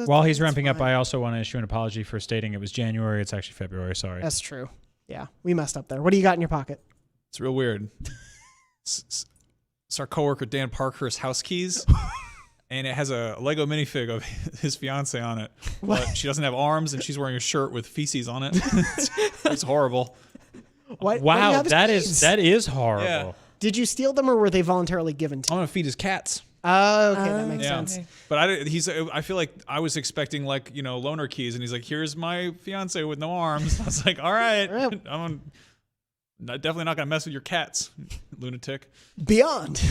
While he's ramping up, I also want to issue an apology for stating it was January. It's actually February. Sorry. That's true. Yeah, we messed up there. What do you got in your pocket? It's real weird. It's our coworker Dan Parker's house keys, and it has a Lego minifig of his fiance on it. But she doesn't have arms, and she's wearing a shirt with feces on it. It's horrible. Wow, that is horrible. Yeah. Did you steal them, or were they voluntarily given to you? I'm gonna feed his cats. Oh, okay, that makes sense. But I feel like I was expecting like loaner keys, and he's like, "Here's my fiance with no arms." I was like, "All right, I'm definitely not gonna mess with your cats, lunatic." Beyond.